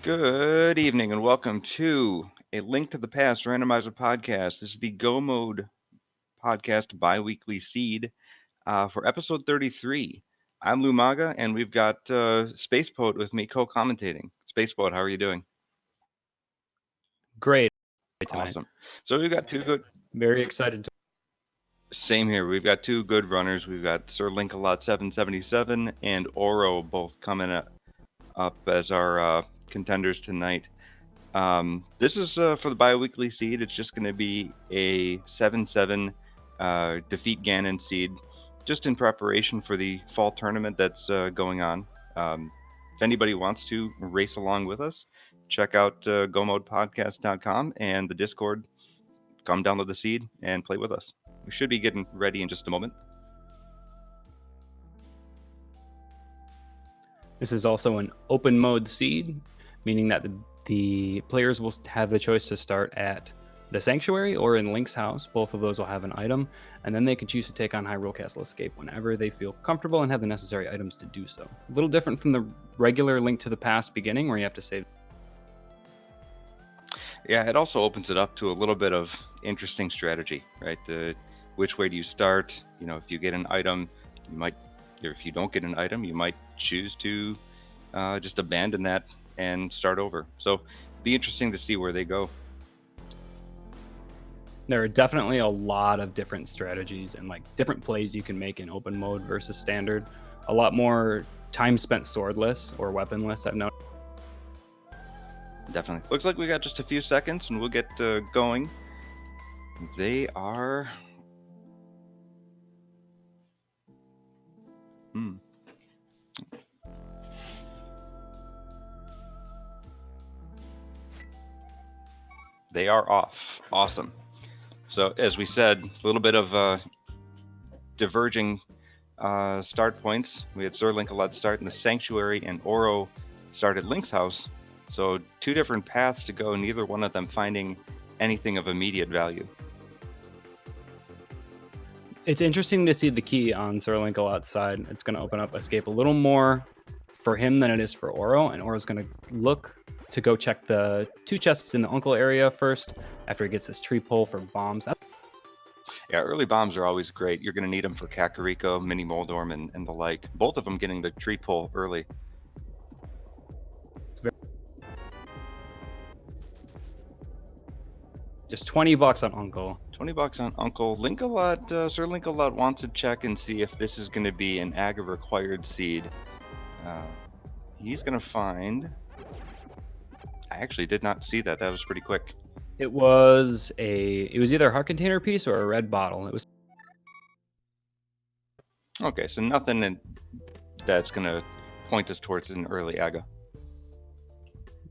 Good evening and welcome to A Link to the Past Randomizer podcast. This is the Go Mode podcast bi-weekly seed for episode 33. I'm Lumaga and we've got SpacePoet with me co-commentating. SpacePoet, how are you doing? Great tonight. Awesome. So we've got two good... Very excited to... Same here. We've got two good runners. We've got SirLinkalot777 and Oro both coming up as our contenders tonight. This is for the bi-weekly seed. It's just going to be a 7-7 defeat Ganon seed, just in preparation for the fall tournament that's going on. If anybody wants to race along with us, check out gomodepodcast.com and the Discord. Come download the seed and play with us. We should be getting ready in just a moment. This is also an open mode seed, meaning that the players will have the choice to start at the Sanctuary or in Link's house. Both of those will have an item, and then they can choose to take on Hyrule Castle Escape whenever they feel comfortable and have the necessary items to do so. A little different from the regular Link to the Past beginning, where you have to save. Yeah, it also opens it up to a little bit of interesting strategy, right? Which way do you start? You know, if you get an item, you might, or if you don't get an item, you might choose to just abandon that and start over. So it'd be interesting to see where they go. There are definitely a lot of different strategies and like different plays you can make in open mode versus standard. A lot more time spent swordless or weaponless, I've noticed. Definitely. Looks like we got just a few seconds and we'll get going. They are... They are off. Awesome. So as we said, a little bit of diverging start points. We had SirLinkalot start in the Sanctuary and Oro start at Link's house. So two different paths to go, neither one of them finding anything of immediate value. It's interesting to see the key on SirLinkalot's side. It's going to open up Escape a little more for him than it is for Oro, and Oro's going to look to go check the two chests in the Uncle area first after he gets this tree pole for bombs. Yeah, early bombs are always great. You're going to need them for Kakariko, Mini Moldorm, and the like. Both of them getting the tree pole early. Just $20 on Uncle. $20 on Uncle. SirLinkalot wants to check and see if this is going to be an Aga required seed. He's going to find... I actually did not see that. That was pretty quick. It was either a heart container piece or a red bottle. It was... Okay, so nothing that's going to point us towards an early Aga.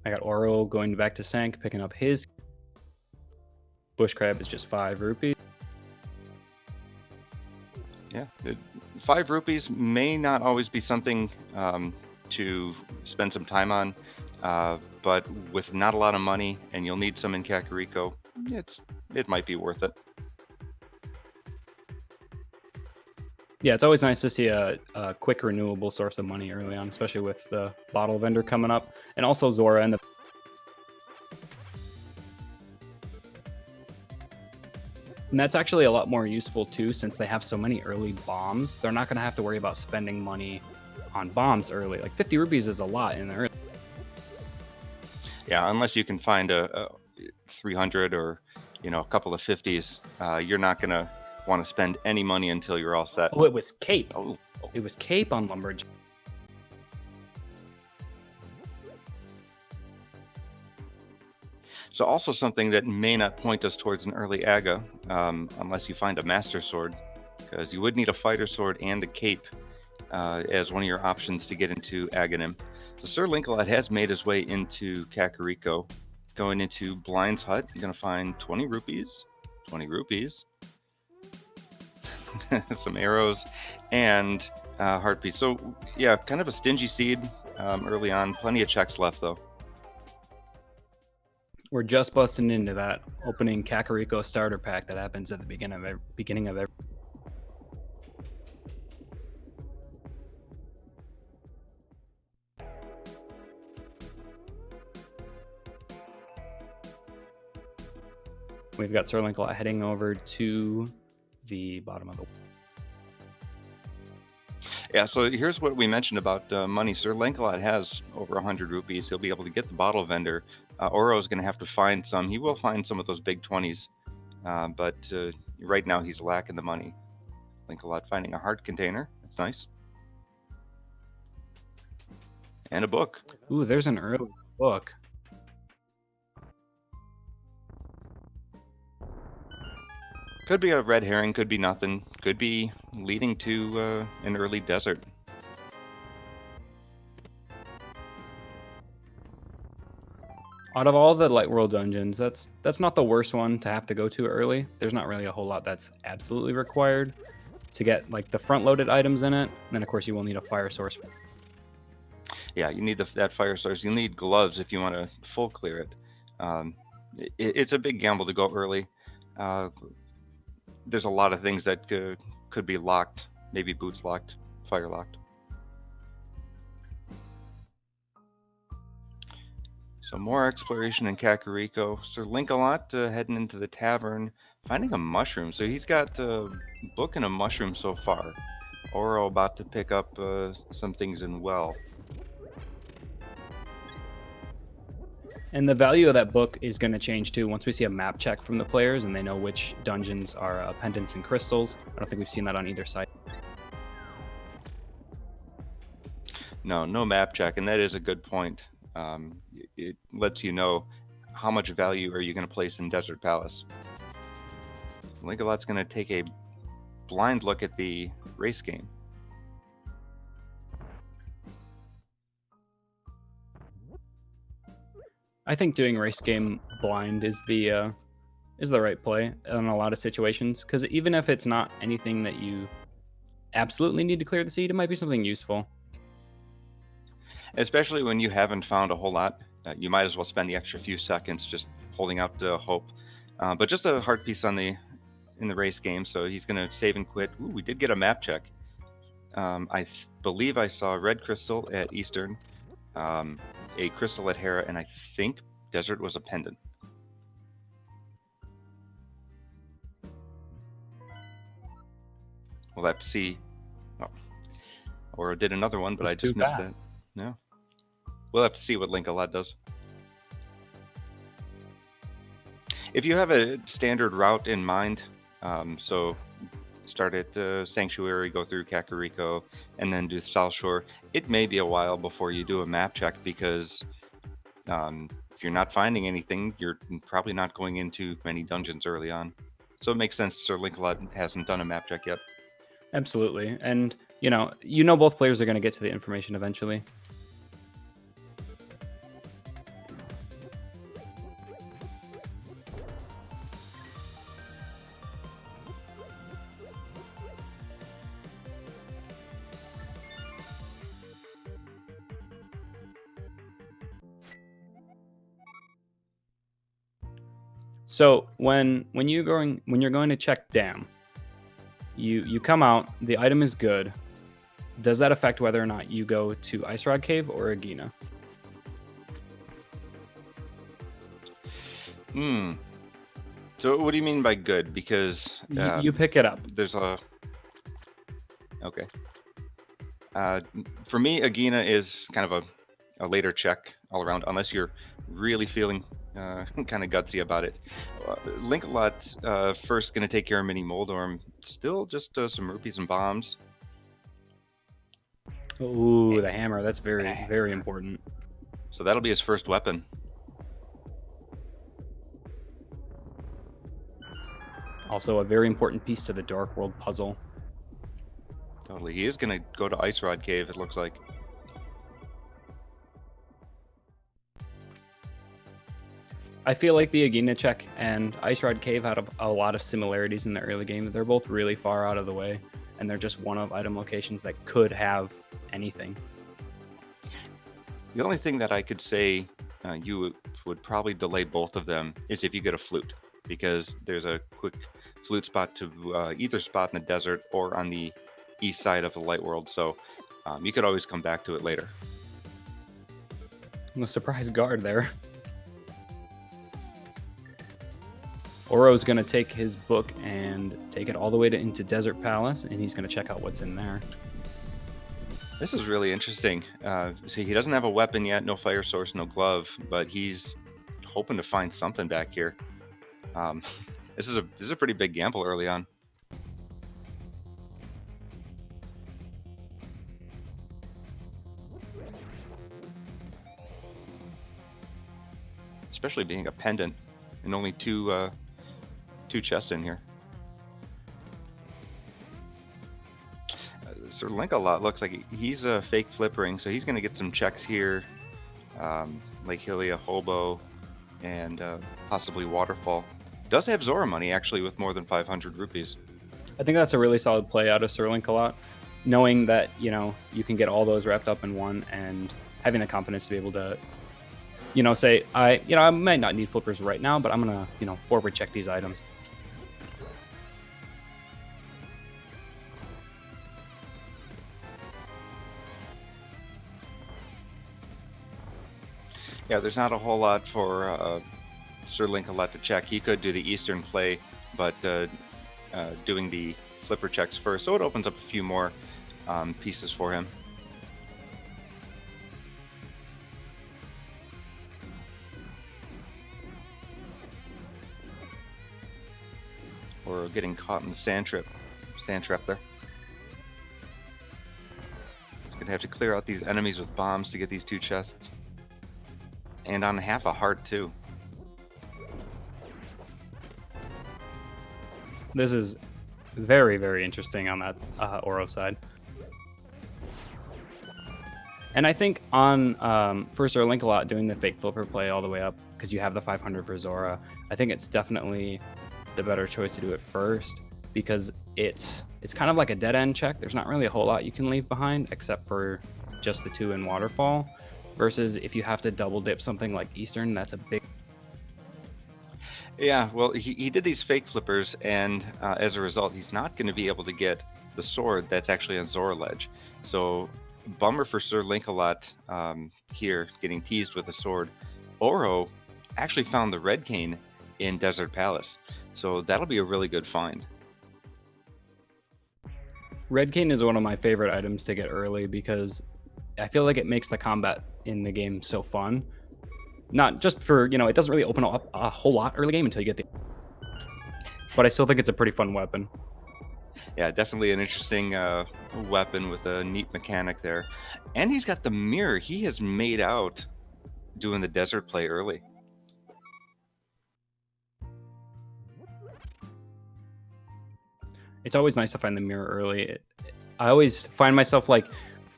I got Oro going back to Sank, picking up his... Bush Crab is just 5 rupees. Yeah, 5 rupees may not always be something to spend some time on, but with not a lot of money and you'll need some in Kakariko, it might be worth it. Yeah, it's always nice to see a quick renewable source of money early on, especially with the bottle vendor coming up, and also Zora and the... And that's actually a lot more useful too, since they have so many early bombs. They're not going to have to worry about spending money on bombs early. Like 50 rupees is a lot in the early. Yeah, unless you can find a 300 or a couple of 50s, you're not going to want to spend any money until you're all set. Oh, it was Cape. Oh. It was Cape on Lumberjack. So also something that may not point us towards an early Aga, unless you find a Master Sword, because you would need a Fighter Sword and a Cape as one of your options to get into Aghanim. So SirLinkalot has made his way into Kakariko. Going into Blind's hut, you're going to find 20 rupees, some arrows, and heart piece. So yeah, kind of a stingy seed early on. Plenty of checks left though. We're just busting into that opening Kakariko starter pack that happens at the beginning of every... We've got SirLinkalot heading over to the bottom of the. Yeah, so here's what we mentioned about money. SirLinkalot has over 100 rupees. He'll be able to get the bottle vendor. Oro is going to have to find some. He will find some of those big 20s, but right now he's lacking the money. Linkalot finding a heart container. That's nice. And a book. Ooh, there's an early book. Could be a red herring, could be nothing. Could be leading to an early desert. Out of all the Light World dungeons, that's not the worst one to have to go to early. There's not really a whole lot that's absolutely required to get like the front-loaded items in it. And then of course you will need a fire source. Yeah, you need that fire source. You need gloves if you want to full clear it. It's a big gamble to go early. There's a lot of things that could be locked. Maybe boots locked, fire locked. So more exploration in Kakariko. SirLinkalot heading into the tavern, finding a mushroom. So he's got a book and a mushroom so far. Oro about to pick up some things in well. And the value of that book is going to change too once we see a map check from the players and they know which dungeons are pendants and crystals. I don't think we've seen that on either side. No map check, and that is a good point. It lets you know how much value are you going to place in Desert Palace. Linkalot's going to take a blind look at the race game. I think doing race game blind is the right play in a lot of situations, because even if it's not anything that you absolutely need to clear the seed, it might be something useful. Especially when you haven't found a whole lot, you might as well spend the extra few seconds just holding out the hope. But just a heart piece in the race game, so he's going to save and quit. Ooh, we did get a map check. I believe I saw red crystal at Eastern. A crystal at Hera, and I think Desert was a pendant. We'll have to see. Oh. Or did another one, but I just missed that. No. We'll have to see what Linkalot does. If you have a standard route in mind, so start at Sanctuary, go through Kakariko, and then do South Shore, it may be a while before you do a map check, because if you're not finding anything, you're probably not going into many dungeons early on. So it makes sense SirLinkalot hasn't done a map check yet. Absolutely. And, you know both players are going to get to the information eventually. So when you're going to check dam, you come out, the item is good. Does that affect whether or not you go to Ice Rod Cave or Agina? So what do you mean by good? Because you pick it up. There's a okay. For me, Agina is kind of a later check all around, unless you're really feeling kind of gutsy about it. Linkalot first going to take care of Mini Moldorm. Still just some rupees and bombs. Ooh, the hammer. That's very, very important. So that'll be his first weapon. Also a very important piece to the Dark World puzzle. Totally. He is going to go to Ice Rod Cave, it looks like. I feel like the Agina check and Ice Rod Cave had a lot of similarities in the early game. They're both really far out of the way, and they're just one of item locations that could have anything. The only thing that I could say you would probably delay both of them is if you get a flute, because there's a quick flute spot to either spot in the desert or on the east side of the light world, so you could always come back to it later. A surprise guard there. Oro's going to take his book and take it all the way into Desert Palace, and he's going to check out what's in there. This is really interesting. See, he doesn't have a weapon yet, no fire source, no glove, but he's hoping to find something back here. This is a pretty big gamble early on. Especially being a pendant and only two chests in here. SirLinkalot looks like he's a fake flippering, so he's going to get some checks here. Lake Hylia, Hobo, and possibly Waterfall. Does have Zora money, actually, with more than 500 rupees. I think that's a really solid play out of SirLinkalot, knowing that, you know, you can get all those wrapped up in one, and having the confidence to be able to, you know, say, I might not need flippers right now, but I'm going to, you know, forward check these items. Yeah, there's not a whole lot for SirLinkalot to check. He could do the Eastern play, but doing the flipper checks first, so it opens up a few more pieces for him. Or getting caught in the sand trap there. He's gonna have to clear out these enemies with bombs to get these two chests. And on half a heart, too. This is very, very interesting on that Oro side. And I think on for SirLinkalot doing the fake flipper play all the way up, because you have the 500 for Zora, I think it's definitely the better choice to do it first, because it's kind of like a dead end check. There's not really a whole lot you can leave behind except for just the 2 in Waterfall. Versus if you have to double dip something like Eastern, that's a big... Yeah, well, he did these fake flippers, and as a result, he's not going to be able to get the sword that's actually on Zora Ledge. So, bummer for SirLinkalot here, getting teased with the sword. Oro actually found the red cane in Desert Palace, so that'll be a really good find. Red cane is one of my favorite items to get early because I feel like it makes the combat in the game so fun. Not just for, you know, it doesn't really open up a whole lot early game until you get the... But I still think it's a pretty fun weapon. Yeah, definitely an interesting weapon with a neat mechanic there. And he's got the mirror. He has made out doing the desert play early. It's always nice to find the mirror early. I always find myself like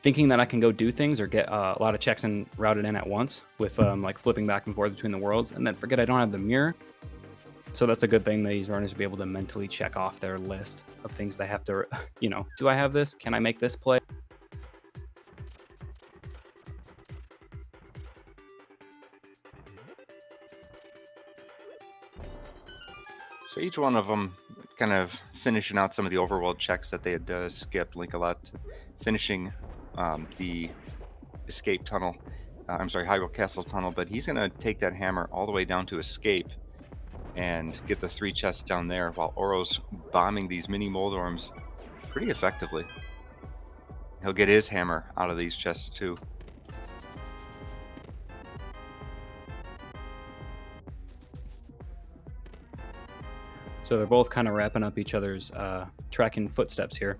thinking that I can go do things or get a lot of checks and routed in at once with like flipping back and forth between the worlds, and then forget I don't have the mirror. So that's a good thing that these runners will be able to mentally check off their list of things they have to, you know, do I have this? Can I make this play? So each one of them kind of finishing out some of the overworld checks that they had skipped. Linkalot finishing the escape tunnel, Hyrule Castle tunnel, but he's going to take that hammer all the way down to escape and get the 3 chests down there while Oro's bombing these mini Moldorms pretty effectively. He'll get his hammer out of these chests too. So they're both kind of wrapping up each other's tracking footsteps here.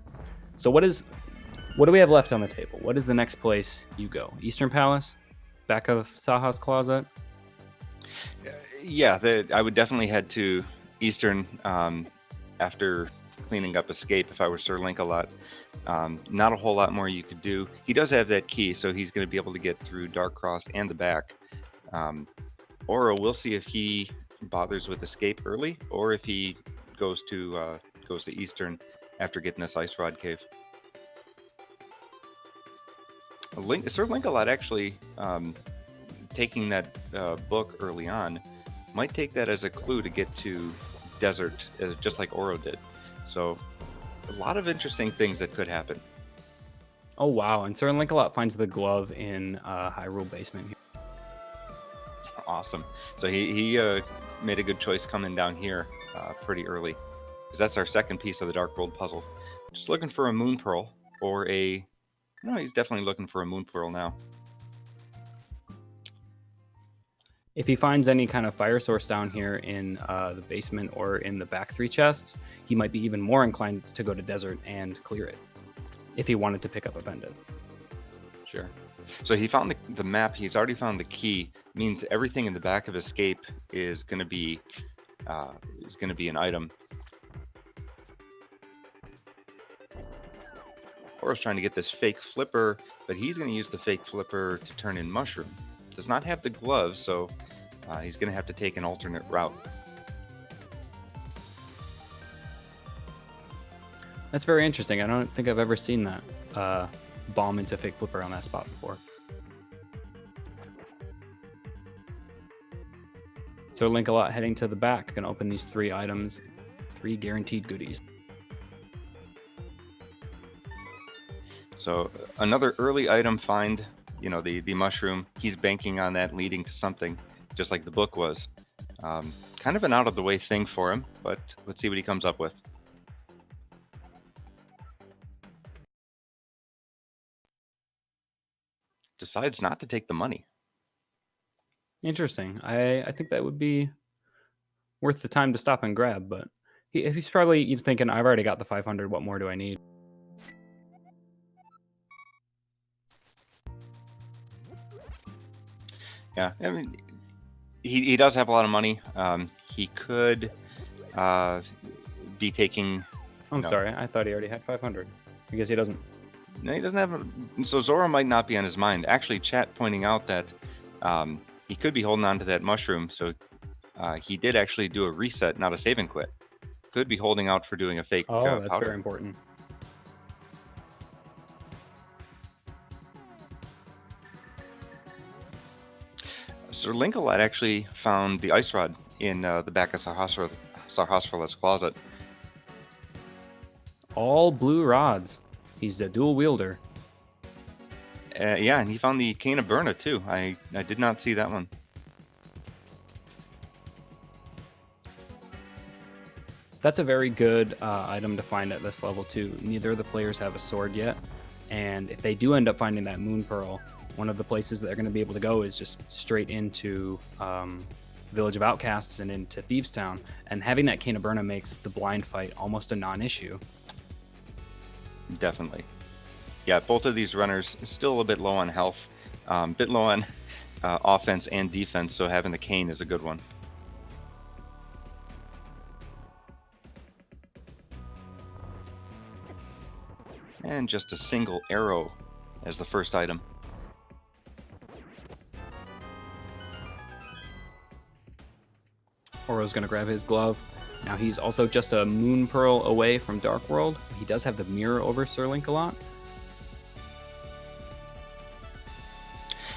So what do we have left on the table? What is the next place you go? Eastern Palace? Back of Saha's Closet? Yeah, I would definitely head to Eastern after cleaning up Escape if I were SirLinkalot. Not a whole lot more you could do. He does have that key, so he's going to be able to get through Dark Cross and the back. Oro, we'll see if he bothers with Escape early, or if he goes to Eastern after getting this Ice Rod Cave. SirLinkalot actually taking that book early on might take that as a clue to get to Desert, just like Oro did. So a lot of interesting things that could happen. Oh wow! And SirLinkalot finds the glove in Hyrule Basement here. Awesome. So he made a good choice coming down here pretty early, because that's our second piece of the Dark World puzzle. Just looking for a Moon Pearl or a... No, he's definitely looking for a Moon Pearl now. If he finds any kind of fire source down here in the basement or in the back 3 chests, he might be even more inclined to go to desert and clear it, if he wanted to pick up a pendant. Sure. So he found the map. He's already found the key. Means everything in the back of escape is going to be an item. Oro's trying to get this fake flipper, but he's going to use the fake flipper to turn in mushroom. Does not have the gloves, so he's going to have to take an alternate route. That's very interesting. I don't think I've ever seen that bomb into fake flipper on that spot before. So SirLinkalot heading to the back, gonna open these 3 items, 3 guaranteed goodies. So another early item find, you know, the mushroom. He's banking on that leading to something, just like the book was. Kind of an out of the way thing for him, but let's see what he comes up with. Decides not to take the money. Interesting. I think that would be worth the time to stop and grab, but he's probably thinking, I've already got the 500, what more do I need? Yeah, I mean, he does have a lot of money. He could be taking... I'm sorry, I thought he already had 500. I guess he doesn't. No, he doesn't have... So Zora might not be on his mind. Actually, chat pointing out that he could be holding on to that mushroom, so he did actually do a reset, not a save and quit. Could be holding out for doing a fake that's powder. very important. SirLinkalot actually found the ice rod in the back of Sarhasrala's closet. All blue rods. He's a dual wielder. Yeah, and he found the Cane of Burna too. I did not see that one. That's a very good item to find at this level too. Neither of the players have a sword yet, and if they do end up finding that Moon Pearl, one of the places that they're going to be able to go is just straight into Village of Outcasts and into Thieves Town, and having that Cane of Burna makes the blind fight almost a non-issue. Definitely. Yeah, both of these runners still a bit low on health, a bit low on offense and defense, so having the cane is a good one. And just a single arrow as the first item. Oro's going to grab his glove. Now he's also just a Moon Pearl away from Dark World. He does have the mirror over SirLinkalot.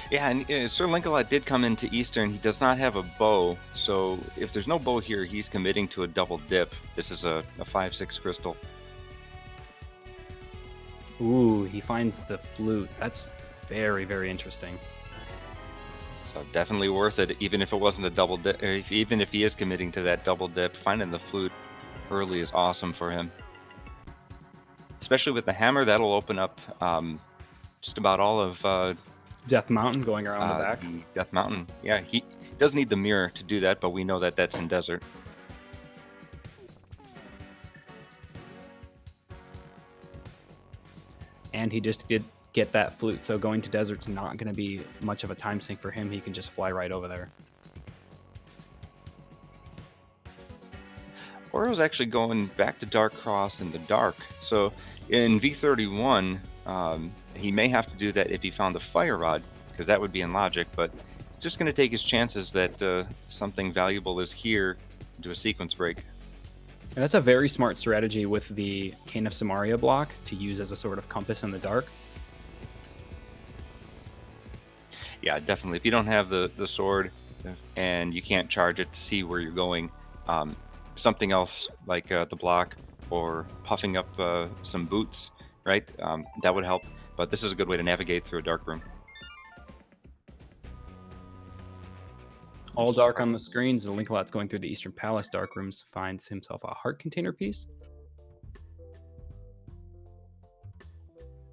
Yeah, and SirLinkalot did come into Eastern. He does not have a bow, so if there's no bow here, he's committing to a double dip. This is a 5/6 crystal. Ooh, he finds the flute. That's very, very interesting. So definitely worth it, even if it wasn't a double dip. Even if he is committing to that double dip, finding the flute early is awesome for him. Especially with the hammer, that'll open up just about all of Death Mountain going around the back. The Death Mountain. Yeah, he does need the mirror to do that, but we know that that's in desert. And he just did get that flute, so going to desert's not going to be much of a time sink for him. He can just fly right over there. Oro's actually going back to Dark Cross in the dark. So in V31, he may have to do that if he found the fire rod, because that would be in logic, but just going to take his chances that something valuable is here, do a sequence break. And that's a very smart strategy with the Cane of Samaria block to use as a sort of compass in the dark. Yeah, definitely. If you don't have the sword and you can't charge it to see where you're going, something else like the block or puffing up some boots, right? That would help. But this is a good way to navigate through a dark room. All dark on the screens. The Linkalot's going through the Eastern Palace dark rooms, finds himself a heart container piece.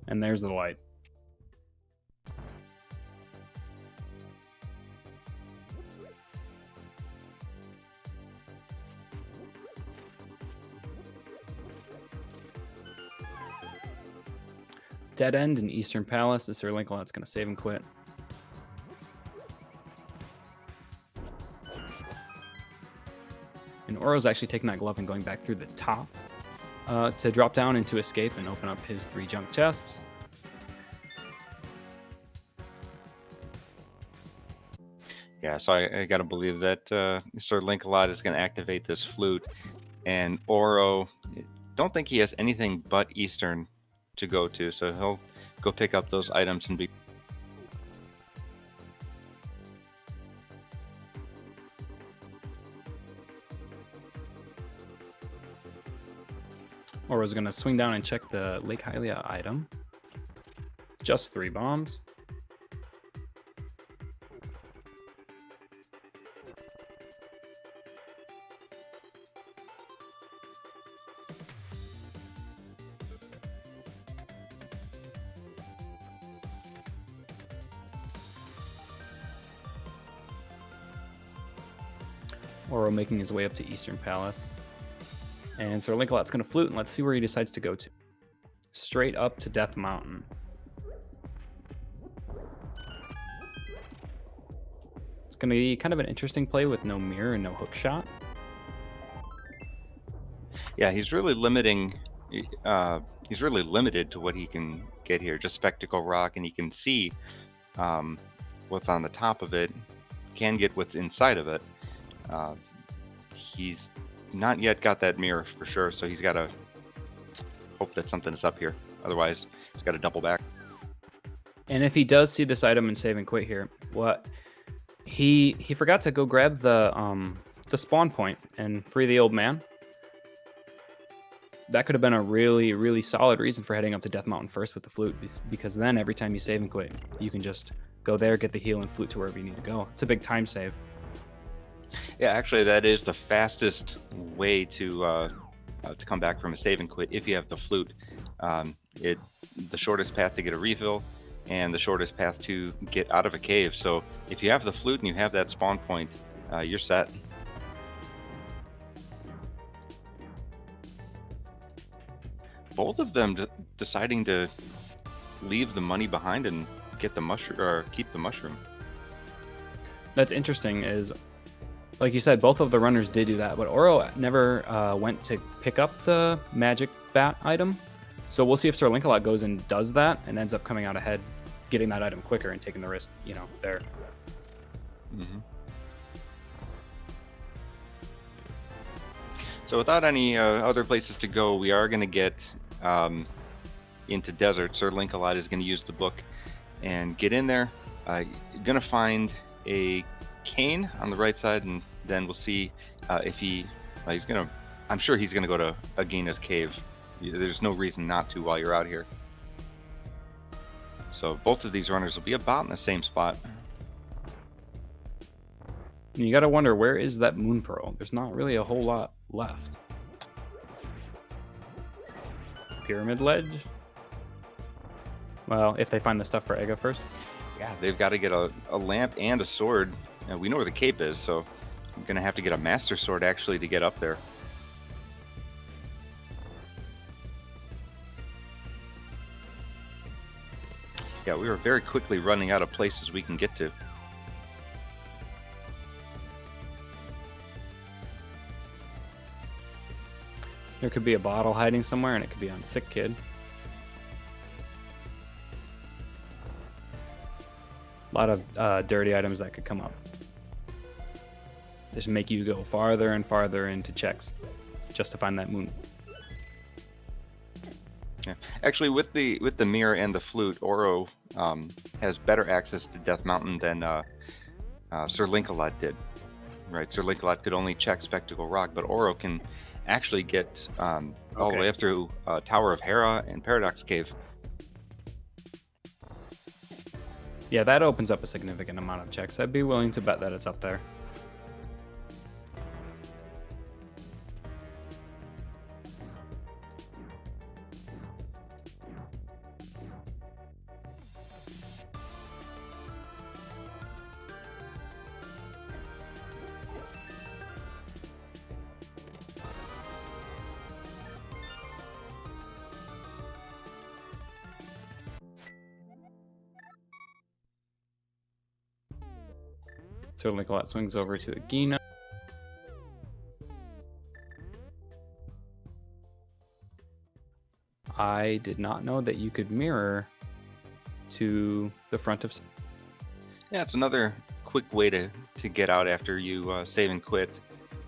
And there's the light. Dead end in Eastern Palace. The SirLinkalot's going to save and quit. And Oro's actually taking that glove and going back through the top to drop down and to escape and open up his 3 junk chests. Yeah, so I got to believe that SirLinkalot is going to activate this flute, and Oro, don't think he has anything but Eastern to go to, so he'll go pick up those items and be... Oro's going to swing down and check the Lake Hylia item. Just 3 bombs. Oro making his way up to Eastern Palace. And SirLinkalot's going to flute, and let's see where he decides to go to. Straight up to Death Mountain. It's going to be kind of an interesting play with no mirror and no hook shot. Yeah, he's really limiting... he's really limited to what he can get here. Just Spectacle Rock, and he can see what's on the top of it. Can get what's inside of it. He's not yet got that mirror for sure, so he's got to hope that something is up here. Otherwise, he's got to double back. And if he does see this item and save and quit here, what he forgot to go grab the spawn point and free the old man. That could have been a really, really solid reason for heading up to Death Mountain first with the flute, because then every time you save and quit, you can just go there, get the heal, and flute to wherever you need to go. It's a big time save. Yeah, actually, that is the fastest way to come back from a save and quit if you have the flute. The shortest path to get a refill, and the shortest path to get out of a cave. So if you have the flute and you have that spawn point, you're set. Both of them deciding to leave the money behind and get the mushroom, or keep the mushroom. That's interesting. Is like you said, both of the runners did do that, but Oro never went to pick up the magic bat item. So we'll see if SirLinkalot goes and does that and ends up coming out ahead, getting that item quicker and taking the risk, there. Mm-hmm. So without any other places to go, we are going to get into desert. SirLinkalot is going to use the book and get in there. You're going to find a cane on the right side, and then we'll see if he's going to... I'm sure he's going to go to Agina's cave. There's no reason not to while you're out here. So both of these runners will be about in the same spot. You got to wonder, where is that moon pearl? There's not really a whole lot left. Pyramid ledge? Well, if they find the stuff for Ega first. Yeah, they've got to get a lamp and a sword. We know where the cape is, so I'm going to have to get a master sword actually to get up there. Yeah, we were very quickly running out of places we can get to. There could be a bottle hiding somewhere, and it could be on Sick Kid. A lot of dirty items that could come up. Just make you go farther and farther into checks just to find that moon. Yeah. Actually, with the mirror and the flute, Oro has better access to Death Mountain than SirLinkalot did. Right, SirLinkalot could only check Spectacle Rock, but Oro can actually get all the way up through Tower of Hera and Paradox Cave. Yeah, that opens up a significant amount of checks. I'd be willing to bet that it's up there. SirLinkalot swings over to a Ganon. I did not know that you could mirror to the front of... Yeah, it's another quick way to get out after you save and quit.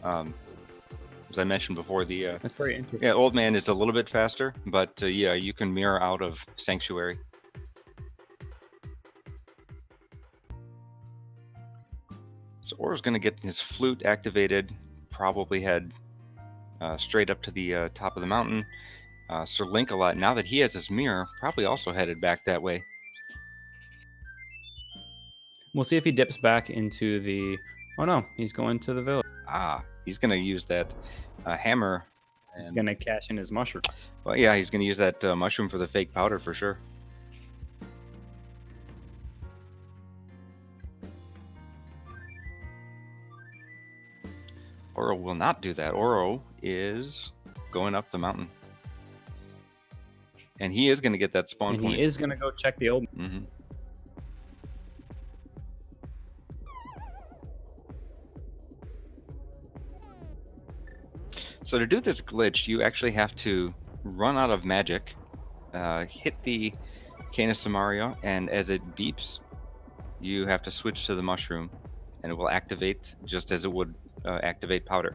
As I mentioned before, That's very interesting. Old Man is a little bit faster, but yeah, you can mirror out of Sanctuary. So Oro's going to get his flute activated, probably head straight up to the top of the mountain. SirLinkalot, now that he has his mirror, probably also headed back that way. We'll see if he dips back into the... Oh no, he's going to the village. Ah, he's going to use that hammer. And going to cash in his mushroom. Well, yeah, he's going to use that mushroom for the fake powder for sure. Oro will not do that. Oro is going up the mountain. And he is going to get that spawn point. And he is going to go check the old... Mm-hmm. So to do this glitch, you actually have to run out of magic, hit the Canis Samaria, and as it beeps, you have to switch to the mushroom, and it will activate just as it would activate powder.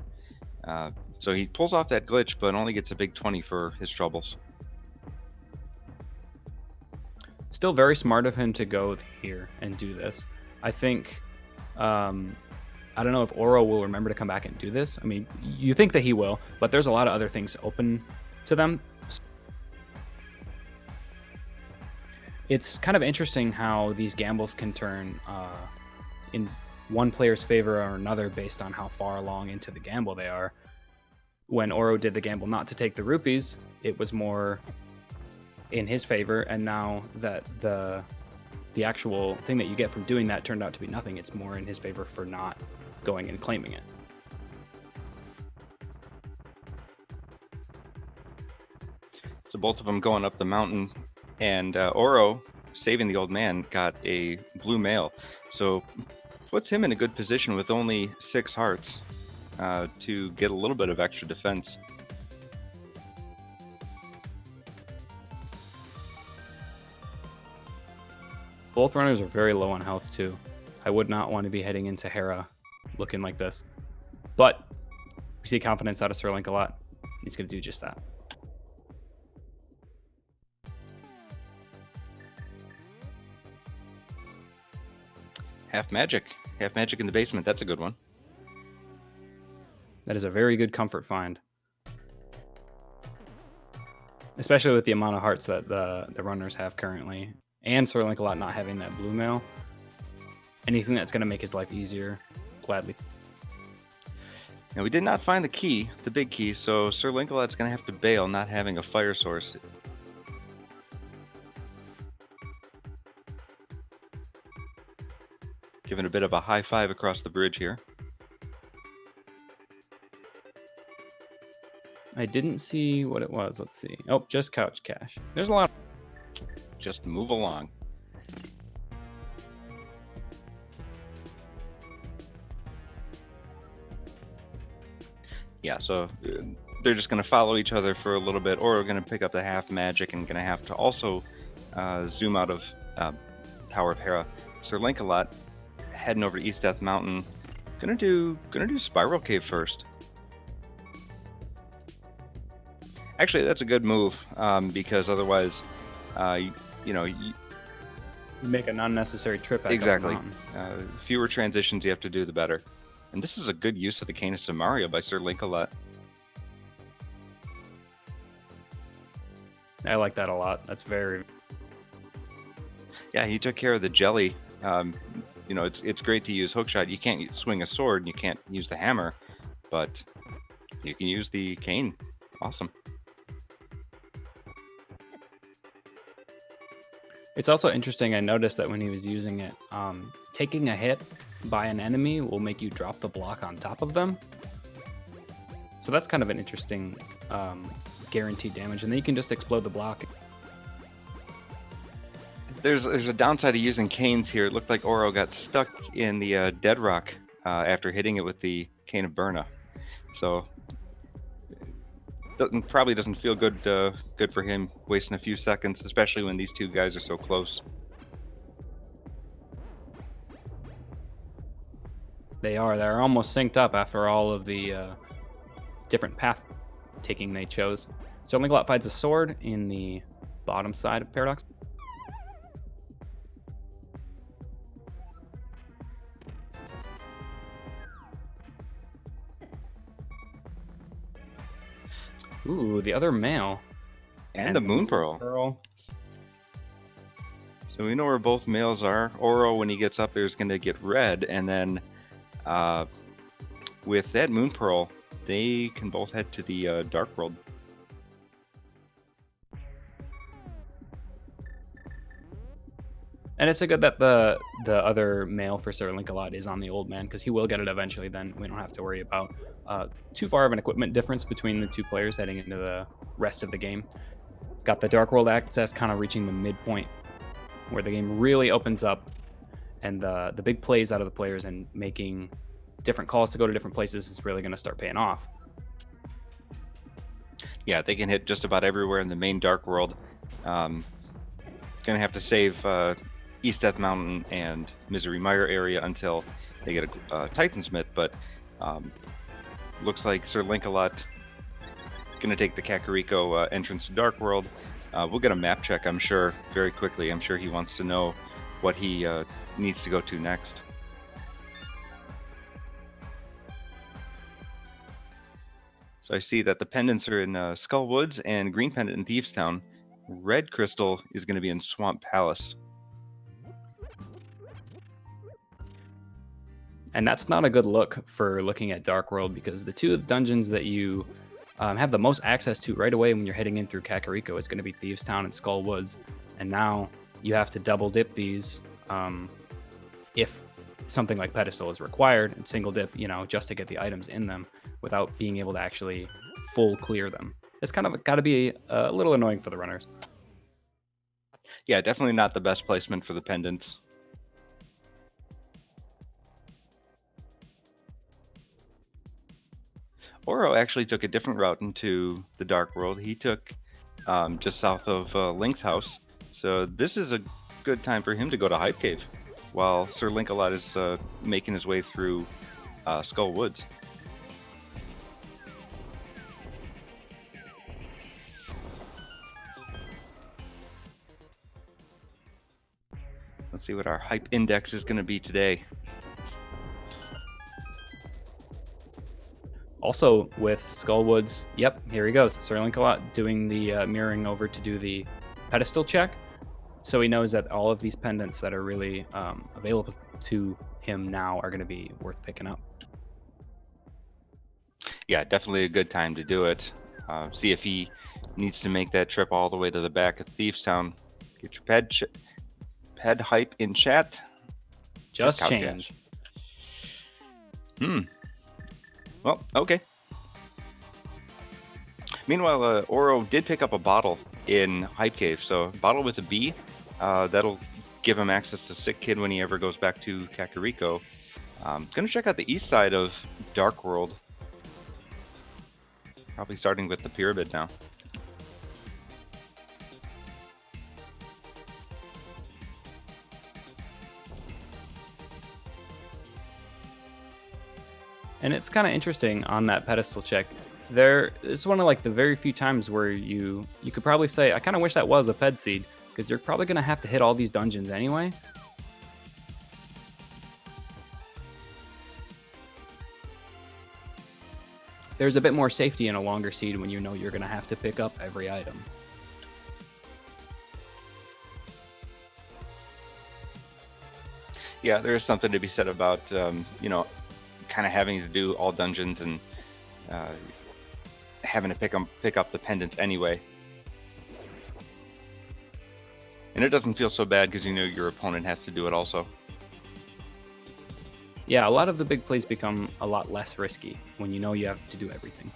So he pulls off that glitch, but only gets a big 20 for his troubles. Still very smart of him to go here and do this. I think... I don't know if Oro will remember to come back and do this. I mean, you think that he will, but there's a lot of other things open to them. It's kind of interesting how these gambles can turn in one player's favor or another based on how far along into the gamble they are. When Oro did the gamble not to take the rupees, it was more in his favor, and now that the actual thing that you get from doing that turned out to be nothing, it's more in his favor for not going and claiming it. So both of them going up the mountain, and Oro, saving the old man, got a blue mail. So puts him in a good position with only 6 hearts to get a little bit of extra defense. Both runners are very low on health too. I would not want to be heading into Hera looking like this. But we see confidence out of SirLinkalot. He's going to do just that. Half magic in the basement. That's a good one. That is a very good comfort find. Especially with the amount of hearts that the runners have currently. And SirLinkalot not having that blue mail. Anything that's going to make his life easier, gladly. Now we did not find the key, the big key, so SirLinkalot's going to have to bail, not having a fire source. Giving a bit of a high five across the bridge here. I didn't see what it was. Let's see. Oh, just couch cash. There's a lot. Just move along. Yeah, so they're just going to follow each other for a little bit, or we're going to pick up the half magic and going to have to also zoom out of Tower of Hera. SirLinkalot heading over to East Death Mountain. Gonna do Spiral Cave first. Actually, that's a good move because otherwise, you make an unnecessary trip back exactly. Up the mountain. Fewer transitions you have to do, the better. And this is a good use of the Canis Samaria by SirLinkalot. I like that a lot. That's very... Yeah, he took care of the jelly. It's great to use hookshot. You can't swing a sword, and you can't use the hammer, but you can use the cane. Awesome. It's also interesting, I noticed that when he was using it, taking a hit by an enemy will make you drop the block on top of them. So that's kind of an interesting guaranteed damage, and then you can just explode the block. there's a downside to using canes here. It looked like Oro got stuck in the dead rock after hitting it with the Cane of Burna. So probably doesn't feel good good for him wasting a few seconds, especially when these two guys are so close. They're almost synced up after all of the different path taking they chose. SirLinkalot finds a sword in the bottom side of Paradox. Ooh, the other male. And the Moon Pearl. So we know where both males are. Oro, when he gets up there, is going to get red, and then with that Moon Pearl, they can both head to the Dark World. And it's a good that the other male for SirLinkalot is on the old man, because he will get it eventually. Then we don't have to worry about too far of an equipment difference between the two players heading into the rest of the game. Got the Dark World access kind of reaching the midpoint where the game really opens up, and the big plays out of the players and making different calls to go to different places is really going to start paying off. Yeah, they can hit just about everywhere in the main Dark World. Gonna have to save East Death Mountain and Misery Mire area until they get a Titansmith, but looks like SirLinkalot gonna take the Kakariko entrance to Dark World. We'll get a map check, I'm sure, very quickly. I'm sure he wants to know what he needs to go to next. So I see that the pendants are in Skull Woods and green pendant in Thieves Town. Red crystal is going to be in Swamp Palace. And that's not a good look for looking at Dark World, because the two dungeons that you have the most access to right away when you're heading in through Kakariko is going to be Thieves Town and Skull Woods. And now you have to double dip these if something like Pedestal is required, and single dip, just to get the items in them without being able to actually full clear them. It's kind of got to be a little annoying for the runners. Yeah, definitely not the best placement for the pendants. Oro actually took a different route into the Dark World. He took just south of Link's house. So this is a good time for him to go to Hype Cave while SirLinkalot is making his way through Skull Woods. Let's see what our hype index is going to be today. Also with Skull Woods, yep, here he goes. SirLinkalot doing the mirroring over to do the pedestal check. So he knows that all of these pendants that are really available to him now are going to be worth picking up. Yeah, definitely a good time to do it. See if he needs to make that trip all the way to the back of Thieves Town. Get your ped hype in chat. Just change. Well, okay. Meanwhile, Oro did pick up a bottle in Hype Cave. So, bottle with a B. That'll give him access to Sick Kid when he ever goes back to Kakariko. Gonna check out the east side of Dark World. Probably starting with the pyramid now. And it's kind of interesting on that pedestal check. It's one of like the very few times where you could probably say, I kind of wish that was a ped seed, because you're probably going to have to hit all these dungeons anyway. There's a bit more safety in a longer seed when you know you're going to have to pick up every item. Yeah, there is something to be said about, kind of having to do all dungeons and having to pick up the pendants anyway. And it doesn't feel so bad because you know your opponent has to do it also. Yeah, a lot of the big plays become a lot less risky when you know you have to do everything.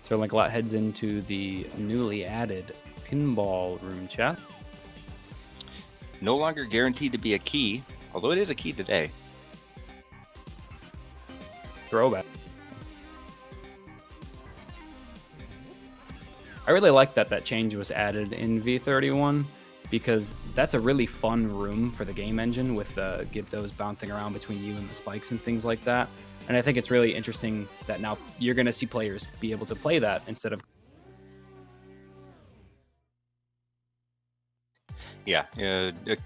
SirLinkalot heads into the newly added pinball room chat. No longer guaranteed to be a key, although it is a key today. Throwback. I really like that change was added in V31 because that's a really fun room for the game engine with the those bouncing around between you and the spikes and things like that. And I think it's really interesting that now you're going to see players be able to play that instead of... Yeah,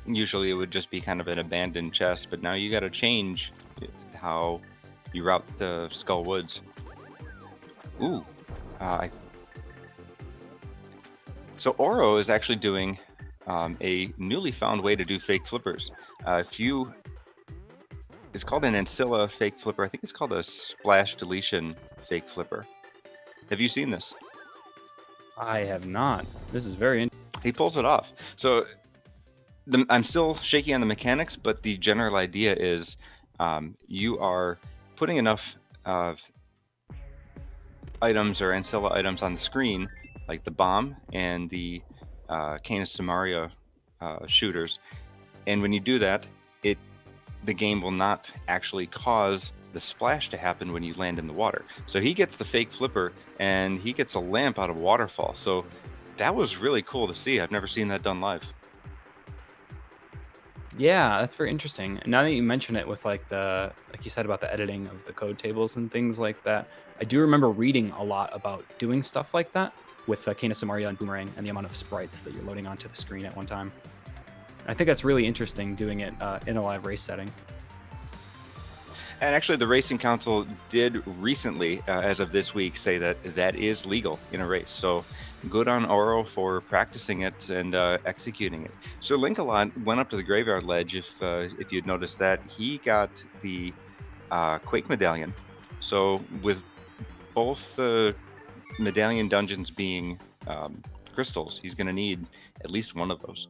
usually it would just be kind of an abandoned chest, but now you got to change how you route the Skull Woods. Ooh, so Oro is actually doing a newly found way to do fake flippers. It's called an Ancilla fake flipper. I think it's called a splash deletion fake flipper. Have you seen this? I have not. This is very interesting. He pulls it off. So I'm still shaky on the mechanics, but the general idea is you are putting enough items or Ancilla items on the screen, like the bomb and the Canis Samaria shooters. And when you do that, the game will not actually cause the splash to happen when you land in the water. So he gets the fake flipper and he gets a lamp out of a waterfall. So that was really cool to see. I've never seen that done live. Yeah, that's very interesting. Now that you mention it with like you said about the editing of the code tables and things like that, I do remember reading a lot about doing stuff like that with Canis Samaria and Boomerang and the amount of sprites that you're loading onto the screen at one time. I think that's really interesting doing it in a live race setting. And actually, the Racing Council did recently, as of this week, say that that is legal in a race. So good on Oro for practicing it and executing it. SirLinkalot went up to the Graveyard Ledge. If you'd noticed that, he got the Quake Medallion. So with both the medallion dungeons being crystals, he's going to need at least one of those.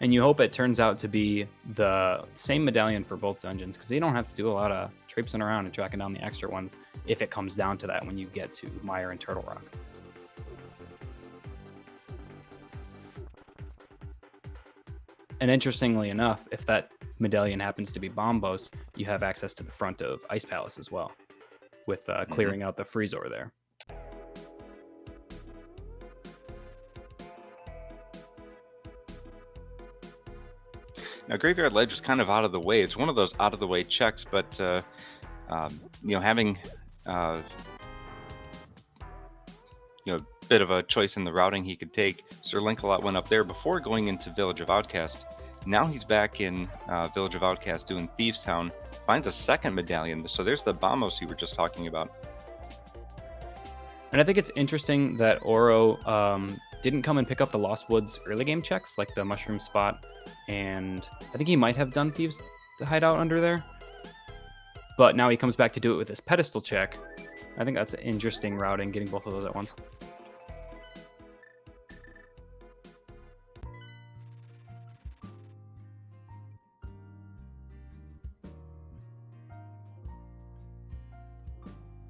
And you hope it turns out to be the same medallion for both dungeons, because you don't have to do a lot of traipsing around and tracking down the extra ones if it comes down to that when you get to Mire and Turtle Rock. And interestingly enough, if that medallion happens to be Bombos, you have access to the front of Ice Palace as well, with clearing out the Freezor there. Now, Graveyard Ledge is kind of out of the way. It's one of those out of the way checks, but having a bit of a choice in the routing he could take. SirLinkalot went up there before going into Village of Outcast. Now he's back in Village of Outcast doing Thieves Town. Finds a second medallion. So there's the Bombos you were just talking about. And I think it's interesting that Oro didn't come and pick up the Lost Woods early game checks, like the Mushroom Spot, and I think he might have done Thieves Hideout under there. But now he comes back to do it with his pedestal check. I think that's an interesting routing, getting both of those at once.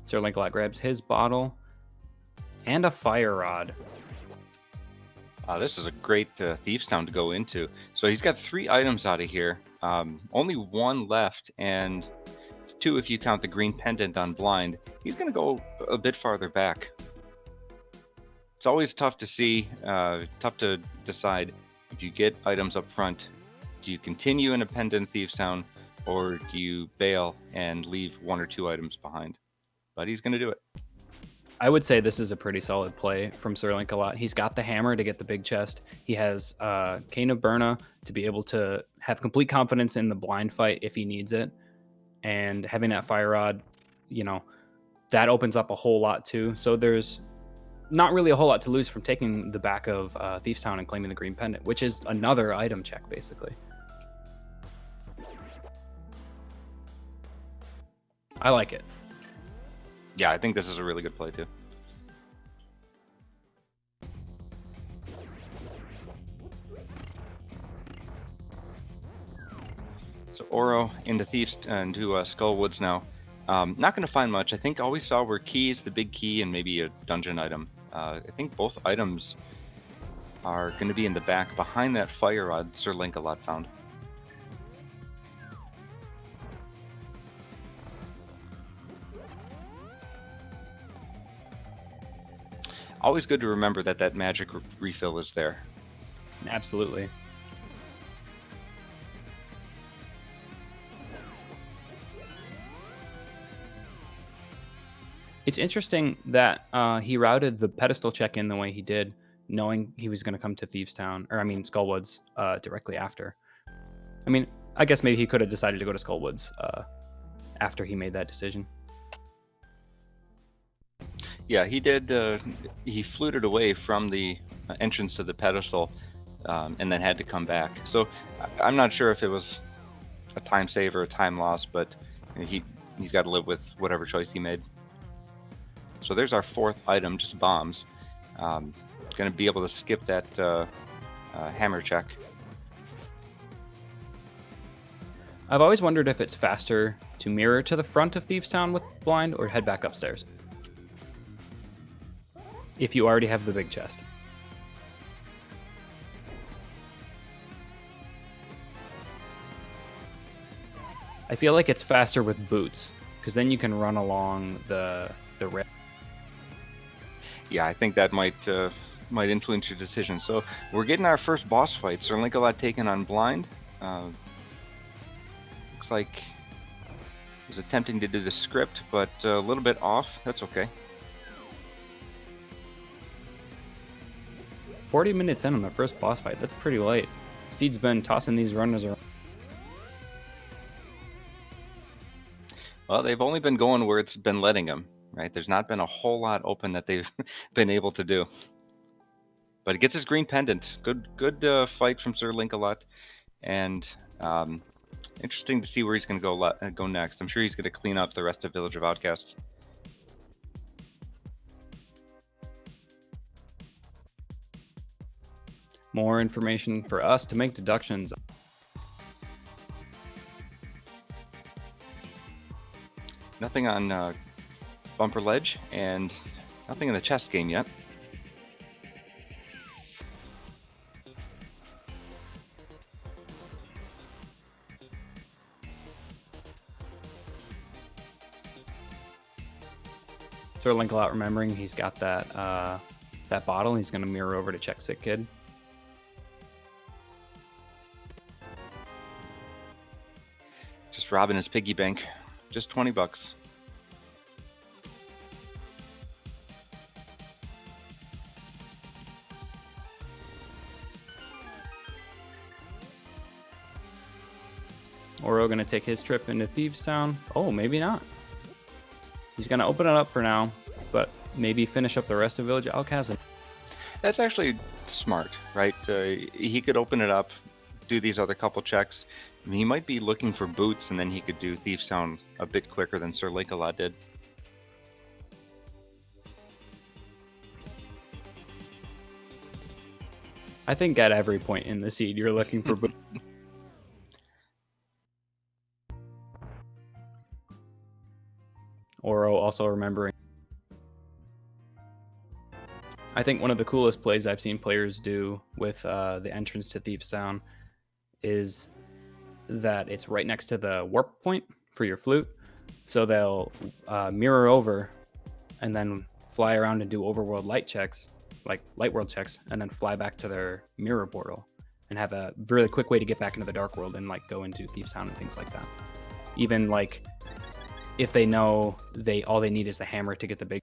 SirLinkalot grabs his bottle and a fire rod. This is a great Thieves Town to go into. So he's got 3 items out of here. Only 1 left, and 2 if you count the green pendant on blind. He's going to go a bit farther back. It's always tough to see, tough to decide if you get items up front. Do you continue in a pendant Thieves Town, or do you bail and leave 1 or 2 items behind? But he's going to do it. I would say this is a pretty solid play from SirLinkalot. He's got the hammer to get the big chest. He has Cane of Burna to be able to have complete confidence in the blind fight if he needs it. And having that fire rod, that opens up a whole lot too. So there's not really a whole lot to lose from taking the back of Thieves Town and claiming the green pendant, which is another item check, basically. I like it. Yeah, I think this is a really good play too. So Oro into Thieves into Skullwoods now. Not going to find much. I think all we saw were keys, the big key, and maybe a dungeon item. I think both items are going to be in the back behind that fire rod SirLinkalot found. Always good to remember that that magic refill is there. Absolutely. It's interesting that he routed the pedestal check-in the way he did, knowing he was going to come to Thieves Town, or I mean Skullwoods, directly after. I mean, I guess maybe he could have decided to go to Skullwoods after he made that decision. Yeah, he did. He fluted away from the entrance to the pedestal, and then had to come back. So I'm not sure if it was a time save or a time loss, but he's got to live with whatever choice he made. So there's our fourth item, just bombs. Going to be able to skip that hammer check. I've always wondered if it's faster to mirror to the front of Thieves Town with blind or head back upstairs, if you already have the big chest. I feel like it's faster with boots, because then you can run along the rail. Yeah, I think that might influence your decision. So we're getting our first boss fight. SirLinkalot taking on blind. Looks like he's attempting to do the script, but a little bit off. That's okay. 40 minutes in on the first boss fight. That's pretty late. Steed's been tossing these runners around. Well, they've only been going where it's been letting them, right? There's not been a whole lot open that they've been able to do. But it gets his green pendant. Good fight from SirLinkalot. And interesting to see where he's going to go next. I'm sure he's going to clean up the rest of Village of Outcasts. More information for us to make deductions. Nothing on Bumper Ledge, and nothing in the chest game yet. SirLinkalot remembering he's got that that bottle. He's going to mirror over to check Sick Kid. Just robbing his piggy bank. Just $20. Oro going to take his trip into Thieves Town. Oh, maybe not. He's going to open it up for now, but maybe finish up the rest of Village Outcast. That's actually smart, right? He could open it up, do these other couple checks. I mean, he might be looking for boots, and then he could do Thieves Town a bit quicker than SirLinkalot did. I think at every point in the seed, you're looking for boots. Oro also remembering. I think one of the coolest plays I've seen players do with the entrance to Thieves Town is that it's right next to the warp point for your flute. So they'll mirror over and then fly around and do overworld light checks, like light world checks, and then fly back to their mirror portal and have a really quick way to get back into the dark world and like go into Thieves Town and things like that. Even like if they know all they need is the hammer to get the big.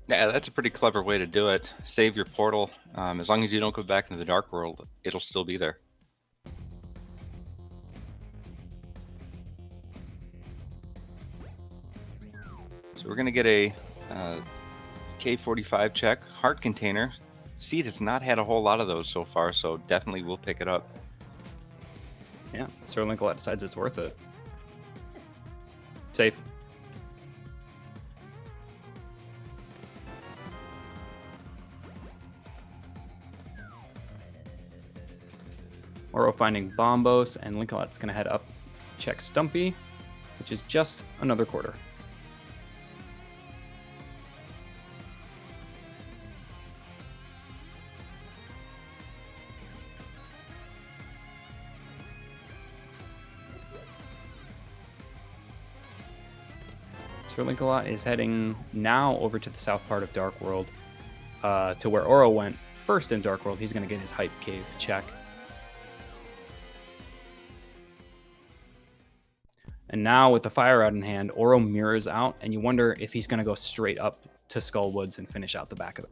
Yeah, that's a pretty clever way to do it. Save your portal. As long as you don't go back into the dark world, it'll still be there. So we're going to get a K45 check. Heart container. Seed has not had a whole lot of those so far, so definitely we'll pick it up. Yeah, SirLinkalot decides it's worth it. Safe. Oro finding Bombos, and Linkalot's going to head up, check Stumpy, which is just another quarter. SirLinkalot is heading now over to the south part of Dark World, to where Oro went first in Dark World. He's going to get his Hype Cave check. And now with the Fire Rod in hand, Oro mirrors out, and you wonder if he's going to go straight up to Skull Woods and finish out the back of it.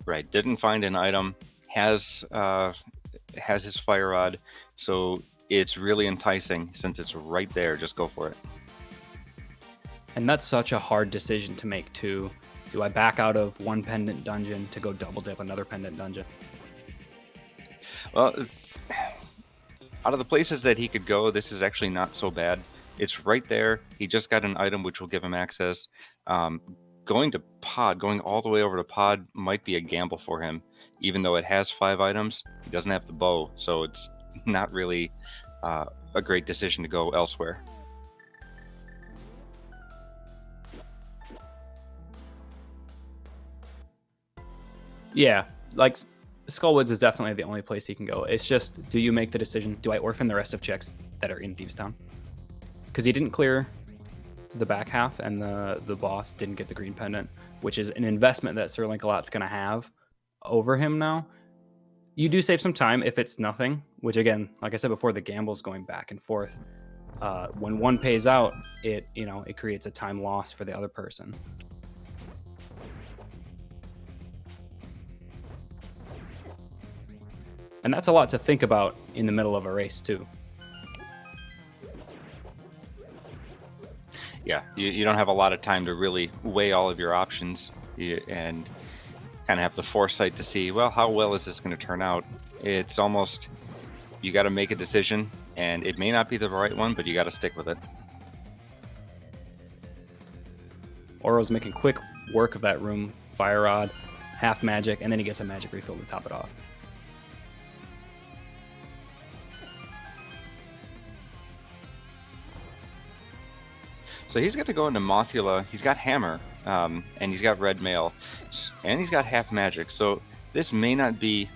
Right, didn't find an item, has his Fire Rod, so it's really enticing since it's right there. Just go for it. And that's such a hard decision to make too. Do I back out of one pendant dungeon to go double dip another pendant dungeon? Well, out of the places that he could go, this is actually not so bad. It's right there. He just got an item which will give him access. Going to Pod, going all the way over to Pod might be a gamble for him. Even though it has 5 items, he doesn't have the bow, so it's not really a great decision to go elsewhere. Yeah, like Skullwoods is definitely the only place he can go. It's just, do you make the decision, do I orphan the rest of checks that are in Thieves Town? Because he didn't clear the back half, and the boss didn't get the green pendant, which is an investment that SirLinkalot's going to have over him now. You do save some time if it's nothing, which again, like I said before, the gamble's going back and forth. When one pays out, it creates a time loss for the other person. And that's a lot to think about in the middle of a race, too. Yeah, you don't have a lot of time to really weigh all of your options and kind of have the foresight to see, well, how well is this going to turn out? It's almost, you got to make a decision, and it may not be the right one, but you got to stick with it. Oro's making quick work of that room. Fire Rod, half magic, and then he gets a magic refill to top it off. So he's got to go into Mothula. He's got Hammer, and he's got Red Mail, and he's got half magic. So this may not be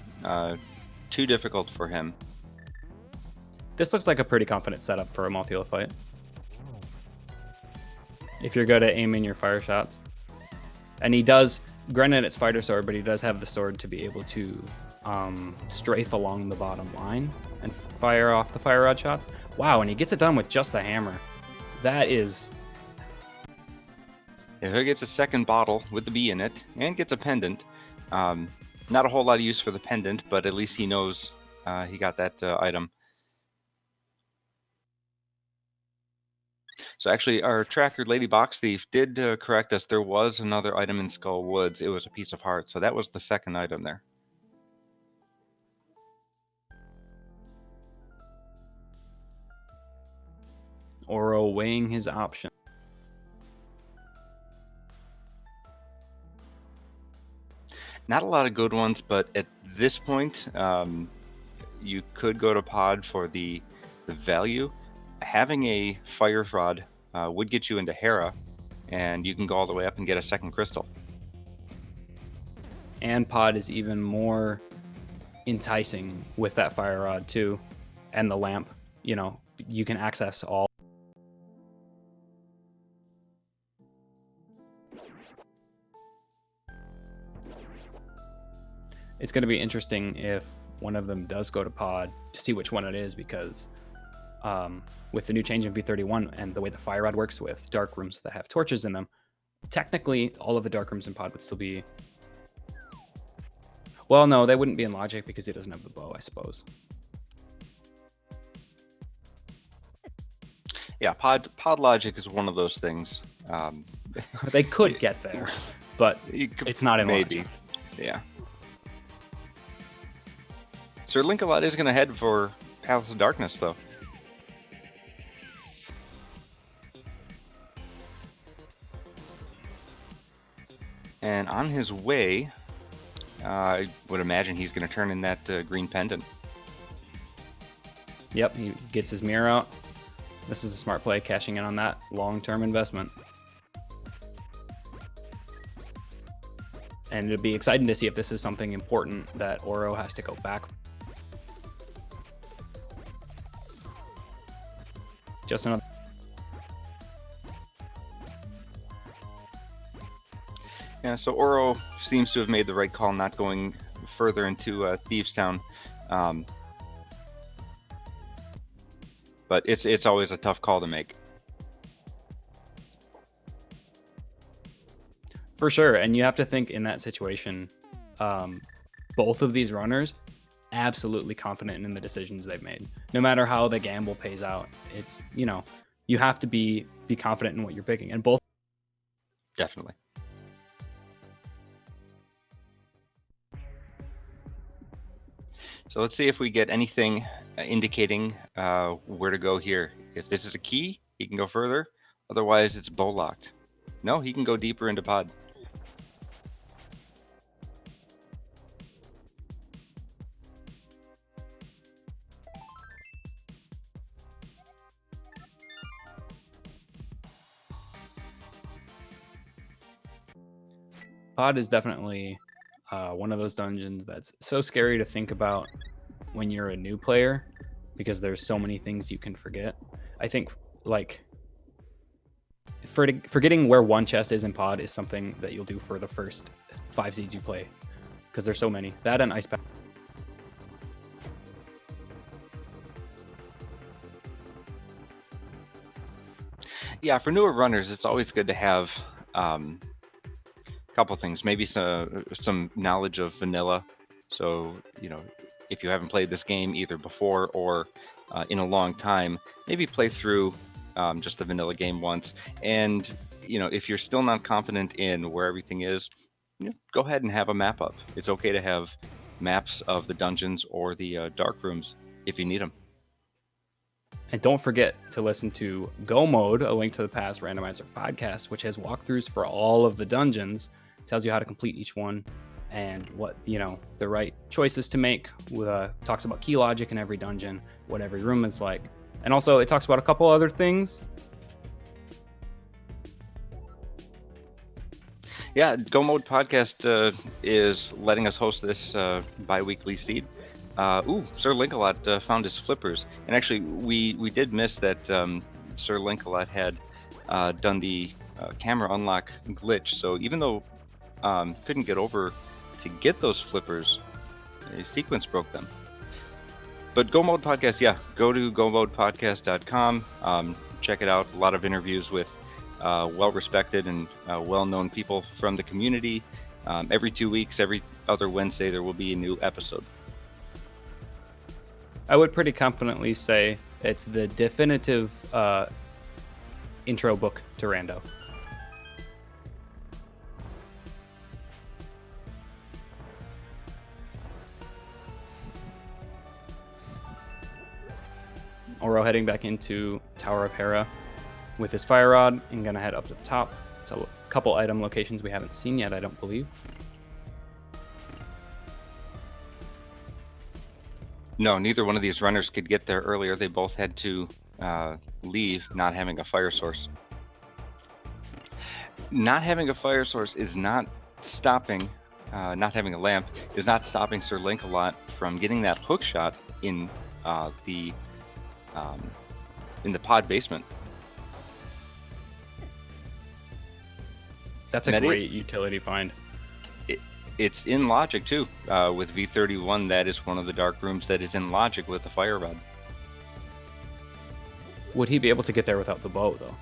too difficult for him. This looks like a pretty confident setup for a Mothula fight. If you're good at aiming your fire shots. And he does, granted it's fighter sword, but he does have the sword to be able to strafe along the bottom line and fire off the fire rod shots. Wow, and he gets it done with just the hammer. That is... Yeah, he gets a second bottle with the bee in it, and gets a pendant. Not a whole lot of use for the pendant, but at least he knows he got that item. So actually, our tracker, LadyBoxthief, did correct us. There was another item in Skull Woods. It was a piece of heart, so that was the second item there. Oro weighing his option. Not a lot of good ones, but at this point, you could go to Pod for the value. Having a fire rod would get you into Hera, and you can go all the way up and get a second crystal. And Pod is even more enticing with that fire rod too, and the lamp. You know, you can access all. It's going to be interesting if one of them does go to Pod to see which one it is, because with the new change in V31 and the way the fire rod works with dark rooms that have torches in them, technically all of the dark rooms in Pod would still be... Well, no, they wouldn't be in logic because he doesn't have the bow, I suppose. Yeah, pod logic is one of those things. They could get there, but it's not in logic. Yeah. SirLinkalot is going to head for Palace of Darkness, though. And on his way, I would imagine he's going to turn in that green pendant. Yep, he gets his mirror out. This is a smart play, cashing in on that long-term investment. And it'll be exciting to see if this is something important that Oro has to go back. Just another. Yeah, so Oro seems to have made the right call not going further into Thieves Town. But it's always a tough call to make. For sure, and you have to think in that situation, both of these runners absolutely confident in the decisions they've made. No matter how the gamble pays out, it's, you know, you have to be confident in what you're picking, and both. Definitely. So let's see if we get anything indicating where to go here. If this is a key, he can go further. Otherwise, it's bow locked. No, he can go deeper into pod. Pod is definitely one of those dungeons that's so scary to think about when you're a new player, because there's so many things you can forget. I think like forgetting where one chest is in pod is something that you'll do for the first 5 seeds you play, because there's so many. That and ice pack. Yeah, for newer runners, it's always good to have a couple things. Maybe some knowledge of vanilla. So, you know, if you haven't played this game either before or in a long time, maybe play through just the vanilla game once. And, you know, if you're still not confident in where everything is, you know, go ahead and have a map up. It's okay to have maps of the dungeons or the dark rooms if you need them. And don't forget to listen to Go Mode, a Link to the Past randomizer podcast, which has walkthroughs for all of the dungeons, tells you how to complete each one and what, you know, the right choices to make. Talks about key logic in every dungeon, what every room is like. And also it talks about a couple other things. Yeah, Go Mode podcast is letting us host this bi-weekly seed. SirLinkalot found his flippers, and actually we did miss that SirLinkalot had done the camera unlock glitch. So even though couldn't get over to get those flippers, a sequence broke them. But Go Mode podcast, yeah, go to gomodepodcast.com, check it out. A lot of interviews with well-respected and well-known people from the community. Every 2 weeks, every other Wednesday, there will be a new episode. I would pretty confidently say it's the definitive intro book to Rando. Oro heading back into Tower of Hera with his fire rod and gonna head up to the top. So a couple item locations we haven't seen yet, I don't believe. No, neither one of these runners could get there earlier. They both had to leave, not having a fire source. Not having a fire source is not stopping, not having a lamp is not stopping SirLinkalot from getting that hook shot in the pod basement. That's a great utility find. It's in logic too. With V31, that is one of the dark rooms that is in logic with the fire rod. Would he be able to get there without the bow, though?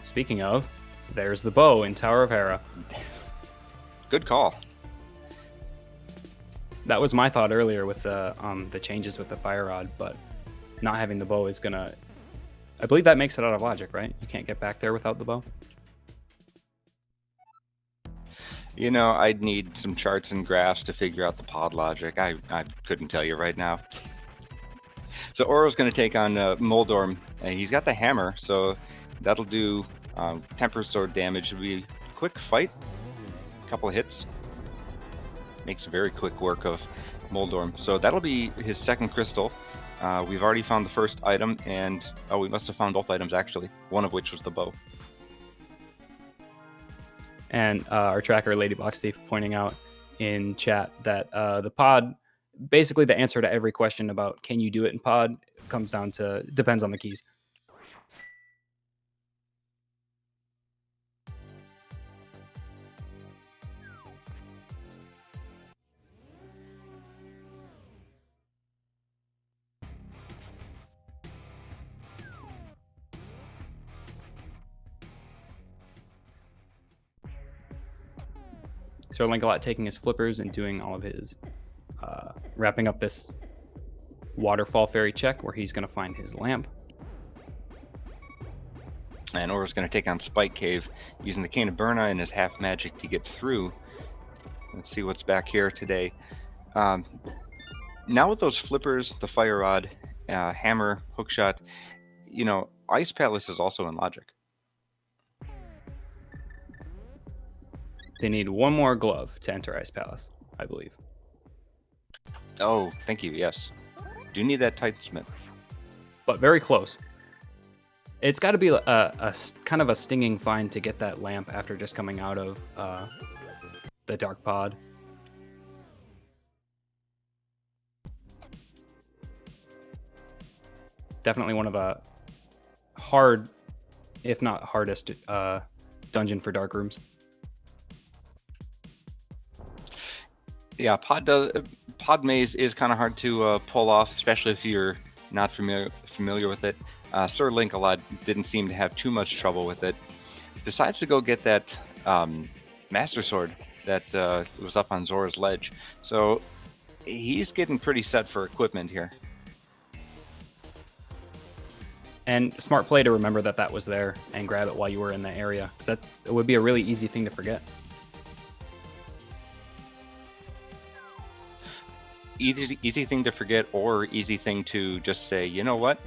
Speaking of, there's the bow in Tower of Hera. Good call. That was my thought earlier with the changes with the fire rod, but not having the bow is gonna... I believe that makes it out of logic, right? You can't get back there without the bow? You know, I'd need some charts and graphs to figure out the pod logic. I couldn't tell you right now. So Oro's going to take on Moldorm. He's got the hammer, so that'll do temper sword damage. It'll be a quick fight, a couple of hits. makes very quick work of Moldorm. So that'll be his second crystal. We've already found the first item, and we must have found both items actually, one of which was the bow. And our tracker, LadyBoxthief, pointing out in chat that the pod, basically the answer to every question about can you do it in pod comes down to depends on the keys. SirLinkalot taking his flippers and doing all of his wrapping up this waterfall fairy check where he's going to find his lamp. And Oro's going to take on Spike Cave using the Cane of Burna and his half magic to get through. Let's see what's back here today. Now with those flippers, the fire rod, hammer, hookshot, you know, Ice Palace is also in logic. They need one more glove to enter Ice Palace, I believe. Oh, thank you. Yes, do need that Titans-Smith, but very close. It's got to be a kind of a stinging find to get that lamp after just coming out of the dark pod. Definitely one of a hard, if not hardest, dungeon for dark rooms. Yeah, pod maze is kind of hard to pull off, especially if you're not familiar with it. SirLinkalot didn't seem to have too much trouble with it. Decides to go get that Master Sword that was up on Zora's Ledge. So he's getting pretty set for equipment here. And smart play to remember that that was there and grab it while you were in the area, because it would be a really easy thing to forget. Easy thing to forget, or easy thing to just say, you know what,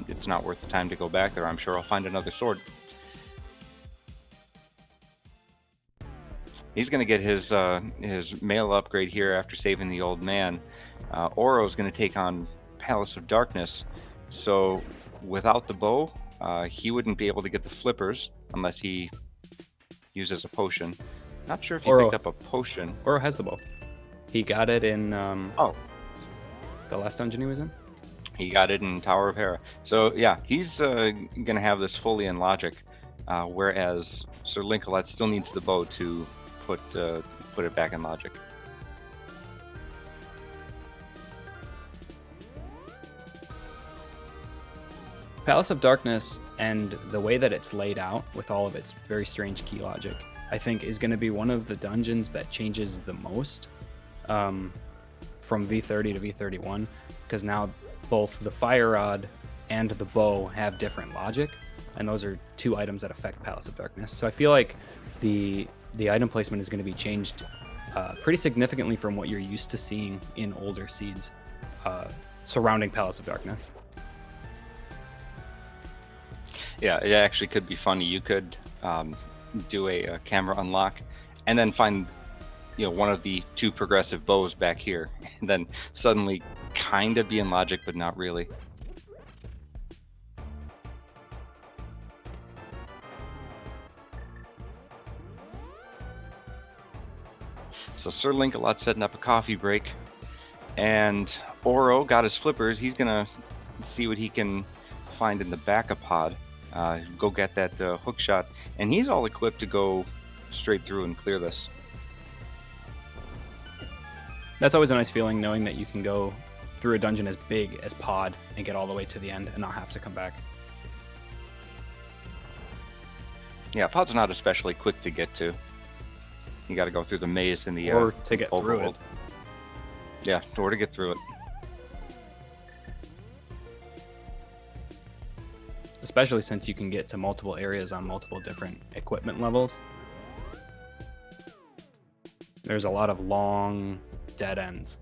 it's not worth the time to go back there. I'm sure I'll find another sword. He's going to get his mail upgrade here after saving the old man. Oro's going to take on Palace of Darkness. So without the bow, he wouldn't be able to get the flippers unless he uses a potion. Not sure if he picked up a potion. Oro has the bow. He got it in the last dungeon he was in. He got it in Tower of Hera. So yeah, he's going to have this fully in logic, whereas SirLinkalot still needs the bow to put it back in logic. Palace of Darkness and the way that it's laid out with all of its very strange key logic, I think is going to be one of the dungeons that changes the most from V30 to V31, because now both the fire rod and the bow have different logic, and those are two items that affect Palace of Darkness. So I feel like the item placement is going to be changed pretty significantly from what you're used to seeing in older seeds surrounding Palace of Darkness. Yeah, it actually could be funny. You could do a camera unlock and then find, one of the two progressive bows back here, and then suddenly kind of be in logic, but not really. So SirLinkalot setting up a coffee break, and Oro got his flippers. He's gonna see what he can find in the backup pod. Go get that hook shot, and he's all equipped to go straight through and clear this. That's always a nice feeling, knowing that you can go through a dungeon as big as pod and get all the way to the end and not have to come back. Yeah, pod's not especially quick to get to. You got to go through the maze in the or to get through it. Yeah, or to get through it. Especially since you can get to multiple areas on multiple different equipment levels. There's a lot of long dead ends.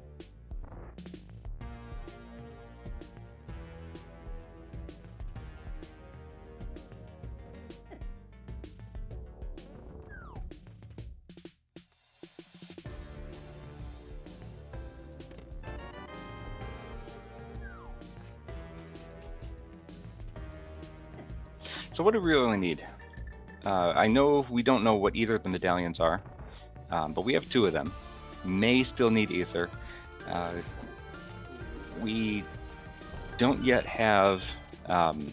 So what do we really need? I know we don't know what either of the medallions are, but we have 2 of them. May still need ether. We don't yet have the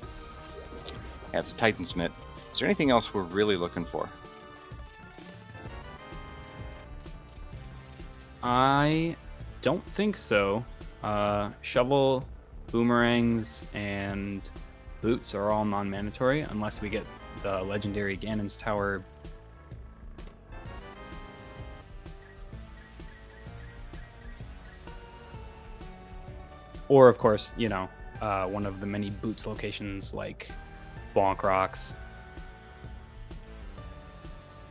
Titan Smith. Is there anything else we're really looking for? I don't think so. Shovel, boomerangs, and boots are all non-mandatory unless we get the legendary Ganon's Tower. Or, of course, you know, one of the many boots locations like Bonk Rocks.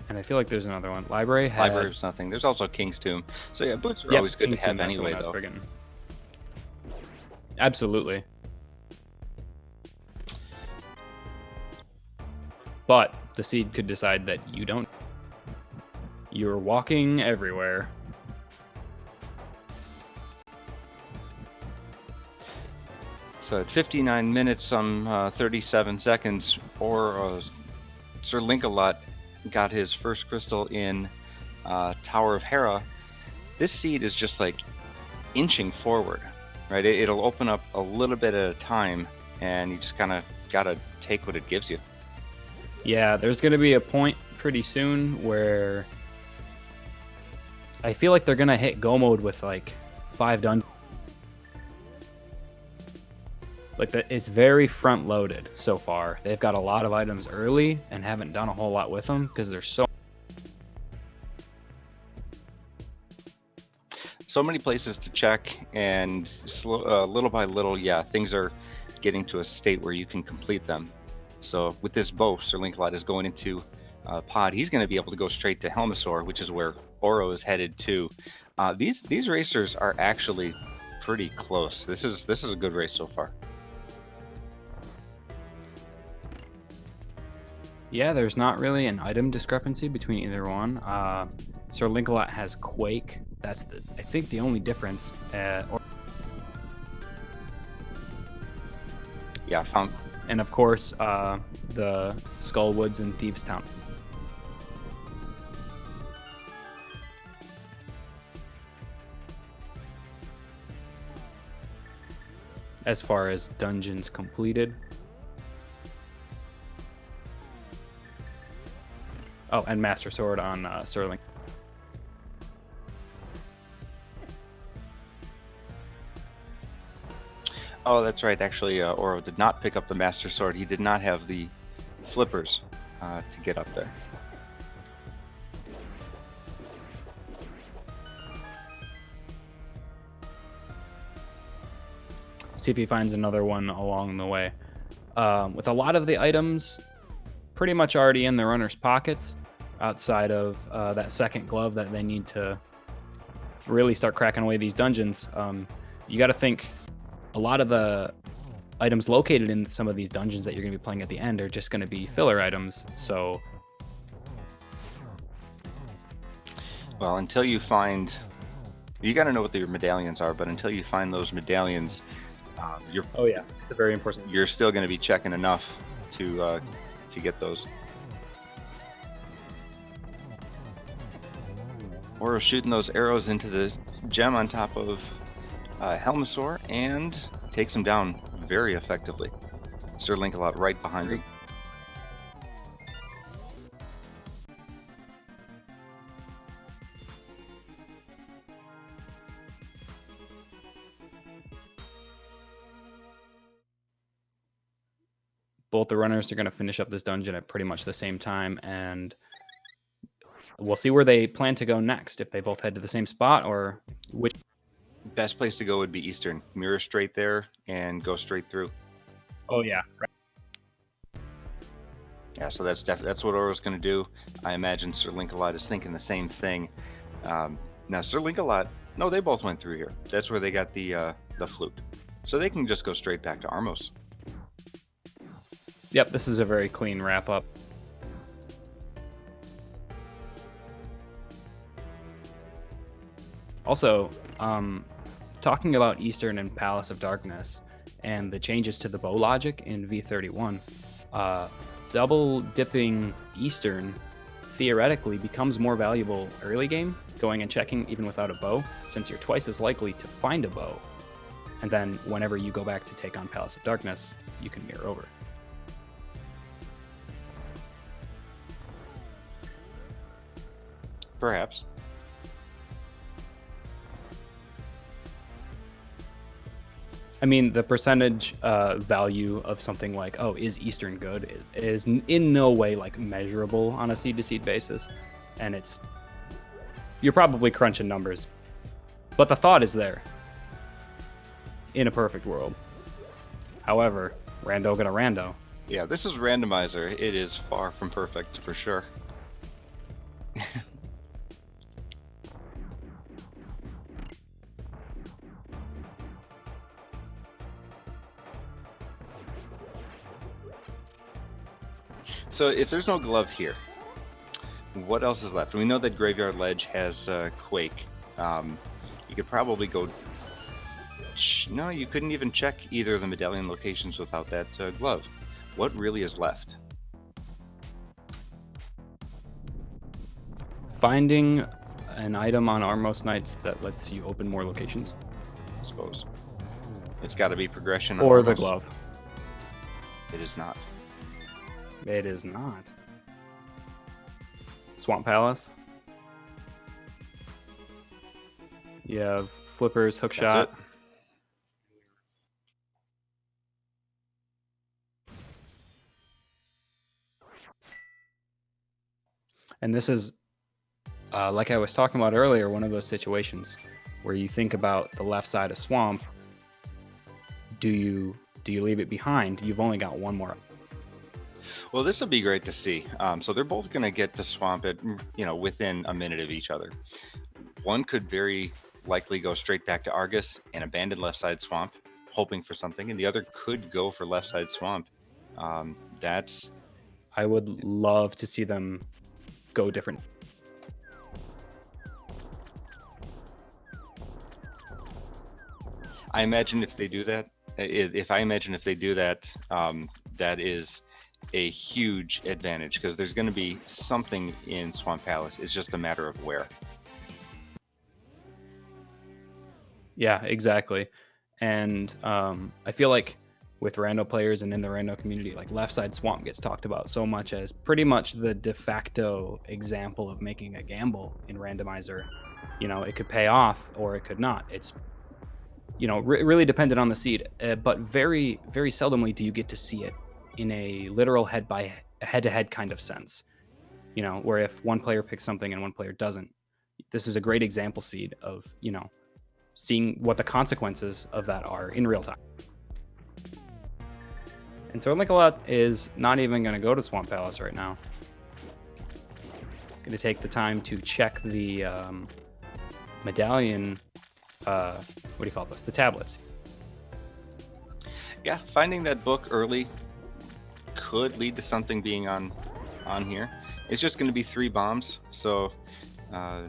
And I feel like there's another one. Library's nothing. There's also King's Tomb. So yeah, boots are always good King's to have anyway, though. Absolutely. But the seed could decide that you don't. You're walking everywhere. So at 59 minutes, 37 seconds, or SirLinkalot got his first crystal in Tower of Hera. This seed is just like inching forward, right? It'll open up a little bit at a time, and you just kind of gotta take what it gives you. Yeah, there's gonna be a point pretty soon where I feel like they're gonna hit go mode with like 5 dungeons. Like it's very front loaded so far. They've got a lot of items early and haven't done a whole lot with them because there's so many places to check, and little by little, yeah, things are getting to a state where you can complete them. So with this bow, SirLinkalot is going into pod. He's going to be able to go straight to Helmasaur, which is where Oro is headed to. These racers are actually pretty close. This is a good race so far. Yeah, there's not really an item discrepancy between either one. SirLinkalot has Quake. That's I think the only difference. Yeah, found. And of course, the Skullwoods and Thieves Town. As far as dungeons completed. Oh, and Master Sword on SirLinkalot. Oh, that's right. Actually, Oro did not pick up the Master Sword. He did not have the flippers to get up there. See if he finds another one along the way. With a lot of the items pretty much already in the runner's pockets, outside of that second glove that they need to really start cracking away these dungeons. You got to think a lot of the items located in some of these dungeons that you're going to be playing at the end are just going to be filler items. So, well, until you find, you got to know what your medallions are, but until you find those medallions, oh yeah, it's very important. You're still going to be checking enough to get those. Oro shooting those arrows into the gem on top of Helmasaur and takes him down very effectively. SirLinkalot right behind him. Both the runners are going to finish up this dungeon at pretty much the same time, and we'll see where they plan to go next, if they both head to the same spot or which. Best place to go would be Eastern. Mirror straight there and go straight through. Oh yeah. Right. Yeah, so that's what Oro's going to do. I imagine SirLinkalot is thinking the same thing. Now SirLinkalot, no, they both went through here. That's where they got the flute. So they can just go straight back to Armos. Yep, this is a very clean wrap up. Also, talking about Eastern and Palace of Darkness and the changes to the bow logic in V31, double dipping Eastern theoretically becomes more valuable early game, going and checking even without a bow, since you're twice as likely to find a bow. And then whenever you go back to take on Palace of Darkness, you can mirror over. Perhaps. I mean, the percentage value of something like, oh, is Eastern good, is in no way like measurable on a seed-to-seed basis. And you're probably crunching numbers. But the thought is there. In a perfect world. However, rando gonna rando. Yeah, this is randomizer. It is far from perfect, for sure. So if there's no glove here, what else is left? We know that Graveyard Ledge has Quake. You could probably go... No, you couldn't even check either of the medallion locations without that glove. What really is left? Finding an item on Armmost Nights that lets you open more locations. I suppose. It's got to be progression. Or the glove. It is not. It is not. Swamp Palace. You have flippers, hookshot. And this is, like I was talking about earlier, one of those situations where you think about the left side of Swamp. Do you leave it behind? You've only got one more. Well, this would be great to see. So they're both going to get to Swamp at, within a minute of each other. One could very likely go straight back to Argus and abandon left side Swamp, hoping for something, and the other could go for left side Swamp. I would love to see them go different. I imagine if they do that, that is a huge advantage, because there's going to be something in Swamp Palace. It's just a matter of where. Yeah, exactly. And I feel like with rando players and in the rando community, like left side Swamp gets talked about so much as pretty much the de facto example of making a gamble in randomizer. It could pay off or it could not. It's really dependent on the seed, but very, very seldomly do you get to see it in a literal head-to-head kind of sense. Where if one player picks something and one player doesn't, this is a great example seed of, seeing what the consequences of that are in real time. And SirLinkalot is not even going to go to Swamp Palace right now. It's going to take the time to check the medallion, what do you call this? The tablets. Yeah, finding that book early could lead to something being on here. It's just going to be 3 bombs, so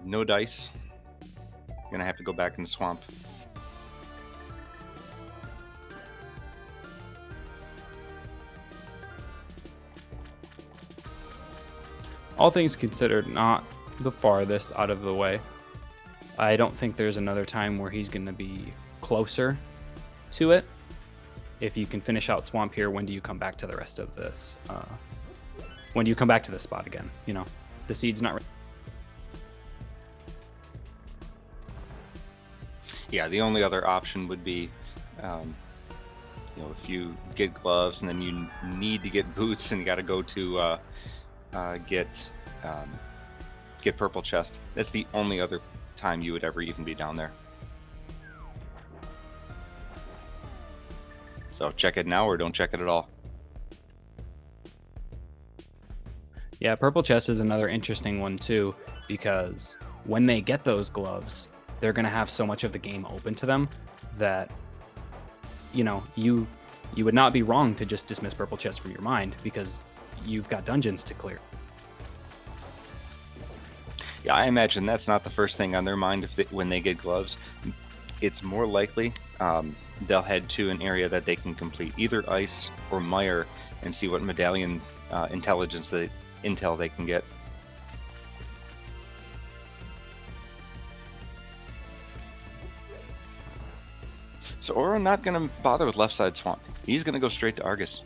no dice. Gonna have to go back in the Swamp. All things considered, not the farthest out of the way. I don't think there's another time where he's going to be closer to it. If you can finish out Swamp here, when do you come back to the rest of this? When do you come back to this spot again? The seed's not... Yeah, the only other option would be, if you get gloves and then you need to get boots and you got to go to get purple chest. That's the only other time you would ever even be down there. So check it now or don't check it at all. Yeah, purple chest is another interesting one too, because when they get those gloves, they're going to have so much of the game open to them that, you would not be wrong to just dismiss purple chest from your mind, because you've got dungeons to clear. Yeah, I imagine that's not the first thing on their mind when they get gloves. It's more likely they'll head to an area that they can complete, either ice or mire, and see what medallion intel they can get. So Oro not going to bother with left side swamp. He's going to go straight to Argus.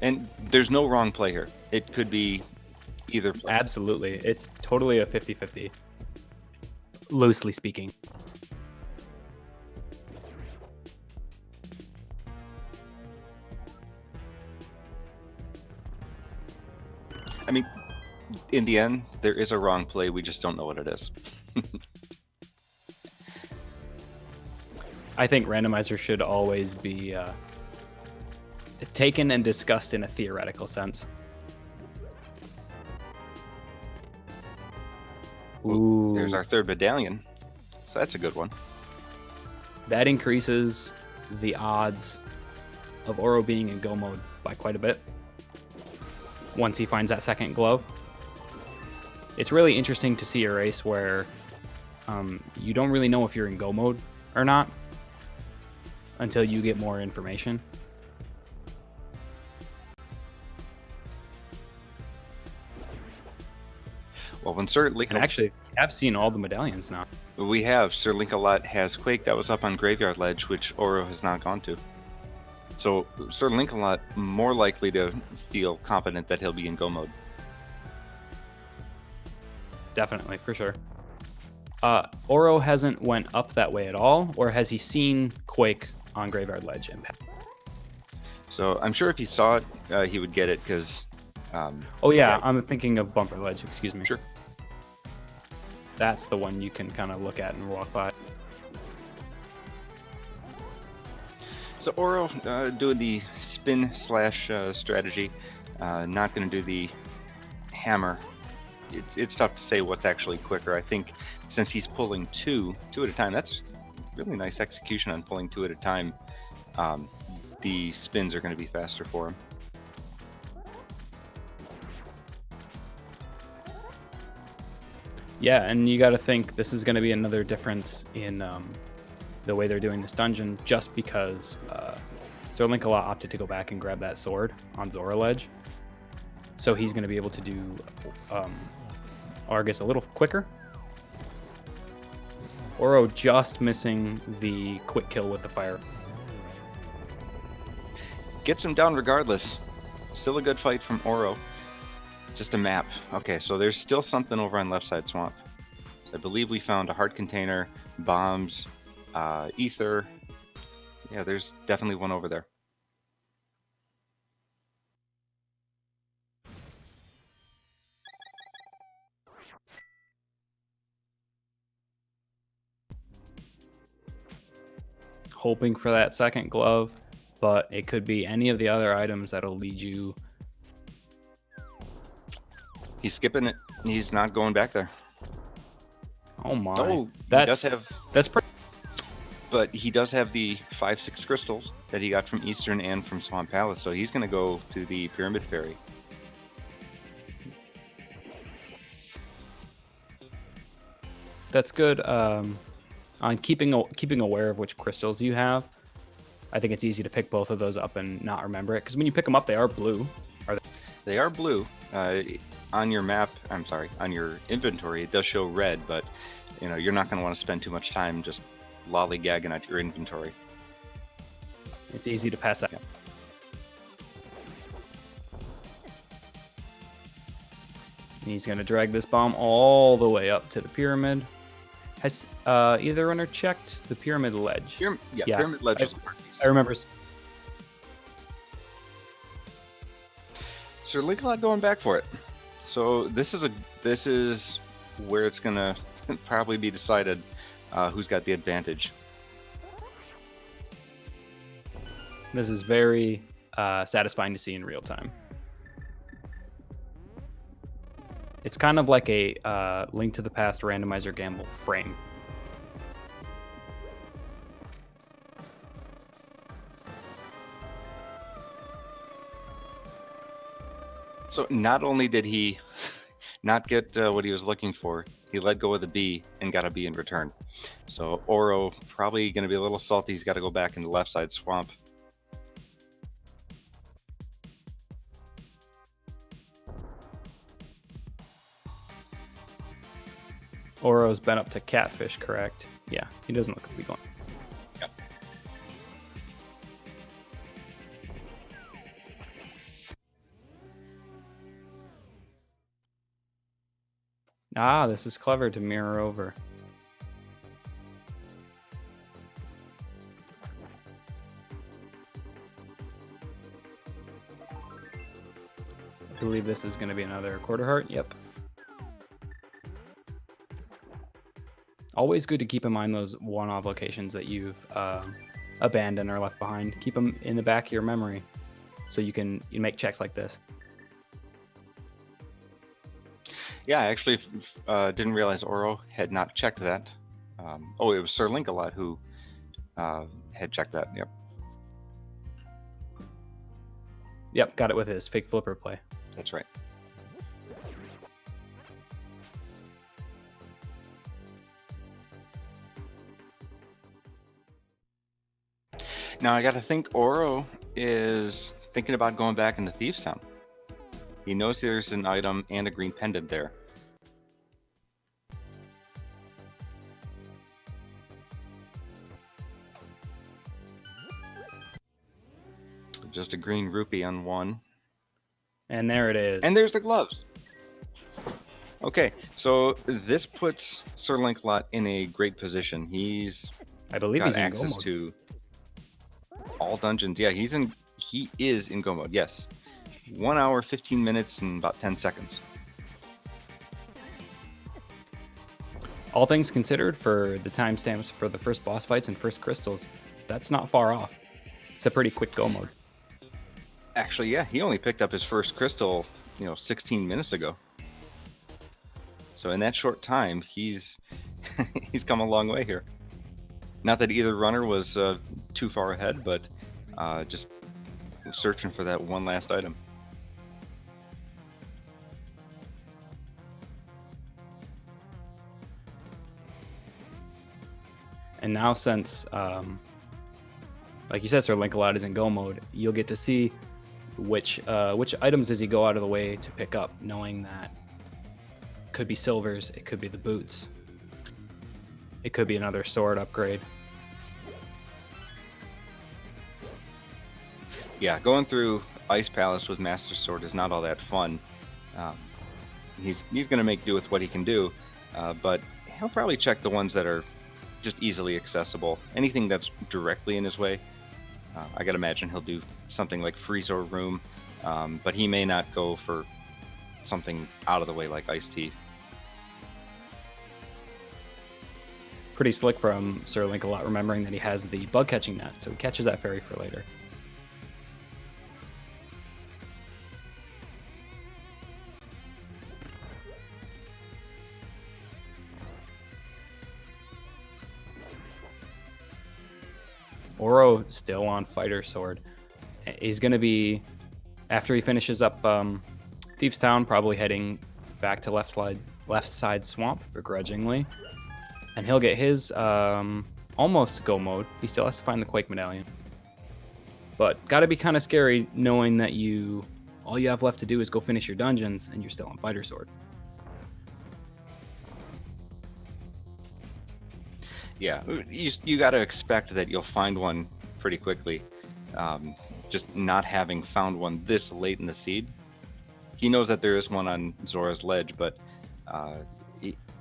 And there's no wrong play here. It could be either play. Absolutely. It's totally a 50-50. Loosely speaking. I mean, in the end, there is a wrong play. We just don't know what it is. I think randomizer should always be taken and discussed in a theoretical sense. Ooh. There's our third medallion. So that's a good one. That increases the odds of Oro being in go mode by quite a bit once he finds that second glove. It's really interesting to see a race where you don't really know if you're in go mode or not until you get more information. Well, when SirLinkalot... And actually, I've seen all the medallions now. We have. SirLinkalot has Quake. That was up on Graveyard Ledge, which Oro has not gone to. So SirLinkalot more likely to feel confident that he'll be in go mode. Definitely, for sure. Oro hasn't went up that way at all, or has he seen Quake on Graveyard Ledge Impact? So I'm sure if he saw it, he would get it because... oh yeah, I'm thinking of Bumper Ledge, excuse me. Sure. That's the one you can kind of look at and walk by. So Oro doing the spin slash strategy, not going to do the hammer. It's tough to say what's actually quicker. I think since he's pulling two at a time, that's really nice execution on pulling two at a time. The spins are going to be faster for him. Yeah, and you got to think this is going to be another difference in the way they're doing this dungeon, just because SirLinkalot opted to go back and grab that sword on Zora Ledge. So he's going to be able to do Argus a little quicker. Oro just missing the quick kill with the fire. Gets him down regardless. Still a good fight from Oro. Just a map. Okay, so there's still something over on left side swamp. So I believe we found a heart container, bombs, ether. Yeah, there's definitely one over there. Hoping for that second glove, but it could be any of the other items that'll lead you. He's skipping it. He's not going back there. Oh my! Oh, that's pretty. But he does have the 5-6 crystals that he got from Eastern and from Swamp Palace, so he's going to go to the Pyramid Fairy. That's good. On keeping aware of which crystals you have, I think it's easy to pick both of those up and not remember it, because when you pick them up, they are blue. Are they? They are blue. On your map, I'm sorry, on your inventory, it does show red, but you know you're not going to want to spend too much time just lollygagging at your inventory. It's easy to pass out. Yeah. He's going to drag this bomb all the way up to the pyramid. Has either runner checked the pyramid ledge? Yeah, Pyramid Ledge. I remember. SirLinkalot going back for it. So this is where it's gonna probably be decided who's got the advantage. This is very satisfying to see in real time. It's kind of like a Link to the Past randomizer gamble frame. So not only did he not get what he was looking for, he let go of the B and got a B in return. So Oro probably going to be a little salty. He's got to go back into left side swamp. Oro's been up to Catfish, correct? Yeah, he doesn't look to be going. Yep. Ah, this is clever to mirror over. I believe this is going to be another quarter heart. Yep. Always good to keep in mind those one-off locations that you've abandoned or left behind. Keep them in the back of your memory so you make checks like this. Yeah, I actually didn't realize Oro had not checked that. Oh, it was SirLinkalot who had checked that. Yep. Yep, got it with his fake flipper play. That's right. Now I got to think Oro is thinking about going back into Thieves Town. He knows there's an item and a green pendant there. Just a green rupee on one. And there it is. And there's the gloves. Okay, so this puts SirLinkalot in a great position. I believe got he's in access go mode. to all dungeons. Yeah, he is in go mode. Yes, 1 hour, 15 minutes, and about 10 seconds. All things considered, for the timestamps for the first boss fights and first crystals, that's not far off. It's a pretty quick go mode. Actually, yeah, he only picked up his first crystal, 16 minutes ago. So in that short time, he's come a long way here. Not that either runner was too far ahead, but just searching for that one last item. And now since, like you said, SirLinkalot is in go mode, you'll get to see which items does he go out of the way to pick up, knowing that it could be silvers, it could be the boots, it could be another sword upgrade. Yeah, going through Ice Palace with Master Sword is not all that fun. He's going to make do with what he can do, but he'll probably check the ones that are just easily accessible. Anything that's directly in his way, I gotta imagine he'll do something like Freeze or Room, but he may not go for something out of the way like Ice Teeth. Pretty slick from SirLinkalot, remembering that he has the bug catching net, so he catches that fairy for later. Oro still on Fighter Sword. He's going to be, after he finishes up Thieves Town, probably heading back to left side swamp, begrudgingly. And he'll get his almost go mode. He still has to find the Quake Medallion. But got to be kind of scary knowing that all you have left to do is go finish your dungeons and you're still on Fighter Sword. Yeah, you got to expect that you'll find one pretty quickly. Just not having found one this late in the seed. He knows that there is one on Zora's Ledge, but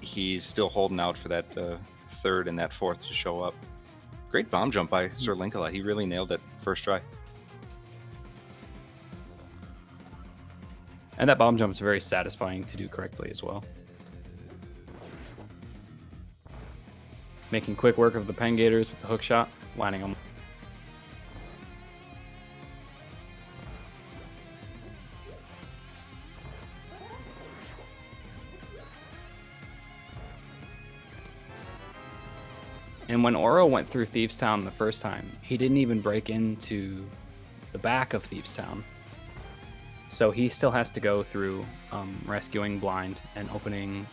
he's still holding out for that third and that fourth to show up. Great bomb jump by SirLinkalot. He really nailed it first try. And that bomb jump is very satisfying to do correctly as well. Making quick work of the Pen Gators with the hook shot, lining them. And when Oro went through Thieves Town the first time, he didn't even break into the back of Thieves Town. So he still has to go through rescuing Blind and opening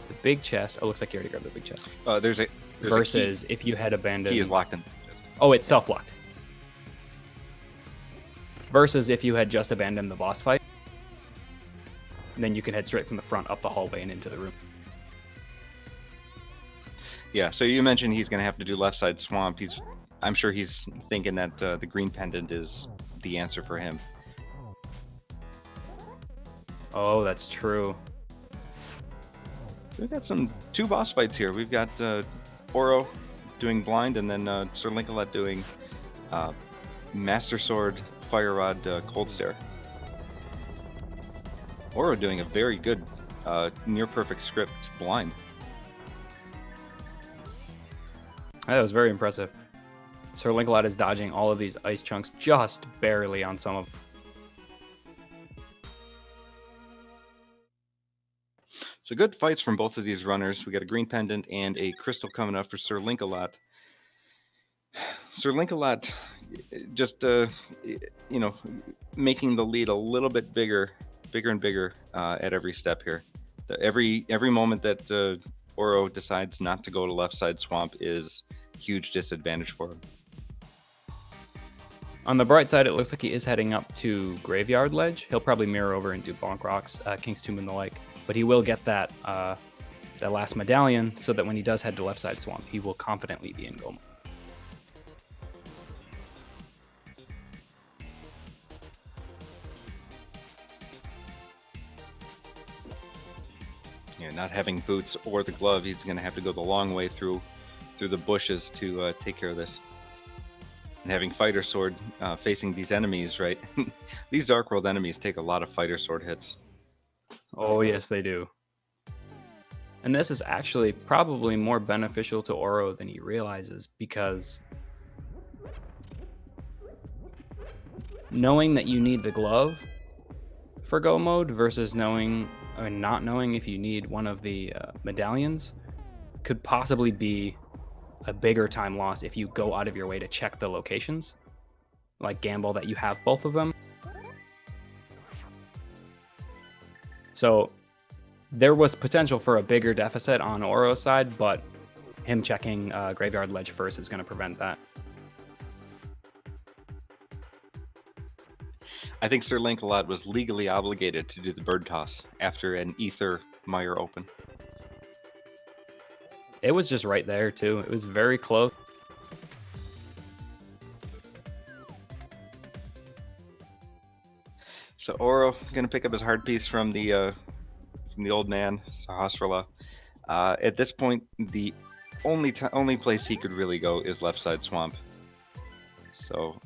the big chest. Oh, looks like you already grabbed the big chest. There's versus if you had abandoned. Key is locked in. Oh, it's self-locked. Versus if you had just abandoned the boss fight, then you can head straight from the front up the hallway and into the room. Yeah, so you mentioned he's going to have to do left side swamp. I'm sure he's thinking that the green pendant is the answer for him. Oh, that's true. So we've got two boss fights here. We've got Oro doing blind, and then SirLinkalot doing Master Sword, Fire Rod, Cold Stare. Oro doing a very good, near perfect script blind. That was very impressive. SirLinkalot is dodging all of these ice chunks just barely on some of them. So good fights from both of these runners. We got a green pendant and a crystal coming up for SirLinkalot. SirLinkalot just, making the lead a little bit bigger and bigger at every step here. Every moment that Oro decides not to go to left side swamp is huge disadvantage for him. On the bright side, it looks like he is heading up to Graveyard Ledge. He'll probably mirror over and do Bonk Rocks, King's Tomb and the like. But he will get that last medallion so that when he does head to left side swamp, he will confidently be in go mode. Yeah, not having boots or the glove, he's going to have to go the long way through the bushes to take care of this. And having Fighter Sword facing these enemies, right? These Dark World enemies take a lot of Fighter Sword hits. Oh, yes, they do. And this is actually probably more beneficial to Oro than he realizes, because knowing that you need the glove for go mode versus knowing or not knowing if you need one of the medallions could possibly be a bigger time loss if you go out of your way to check the locations, like gamble that you have both of them. So there was potential for a bigger deficit on Oro's side, but him checking Graveyard Ledge first is going to prevent that. I think SirLinkalot was legally obligated to do the bird toss after an Ether Mire open. It was just right there, too. It was very close. So Oro going to pick up his hard piece from the old man, Sahasrara. At this point, the only place he could really go is left side swamp. So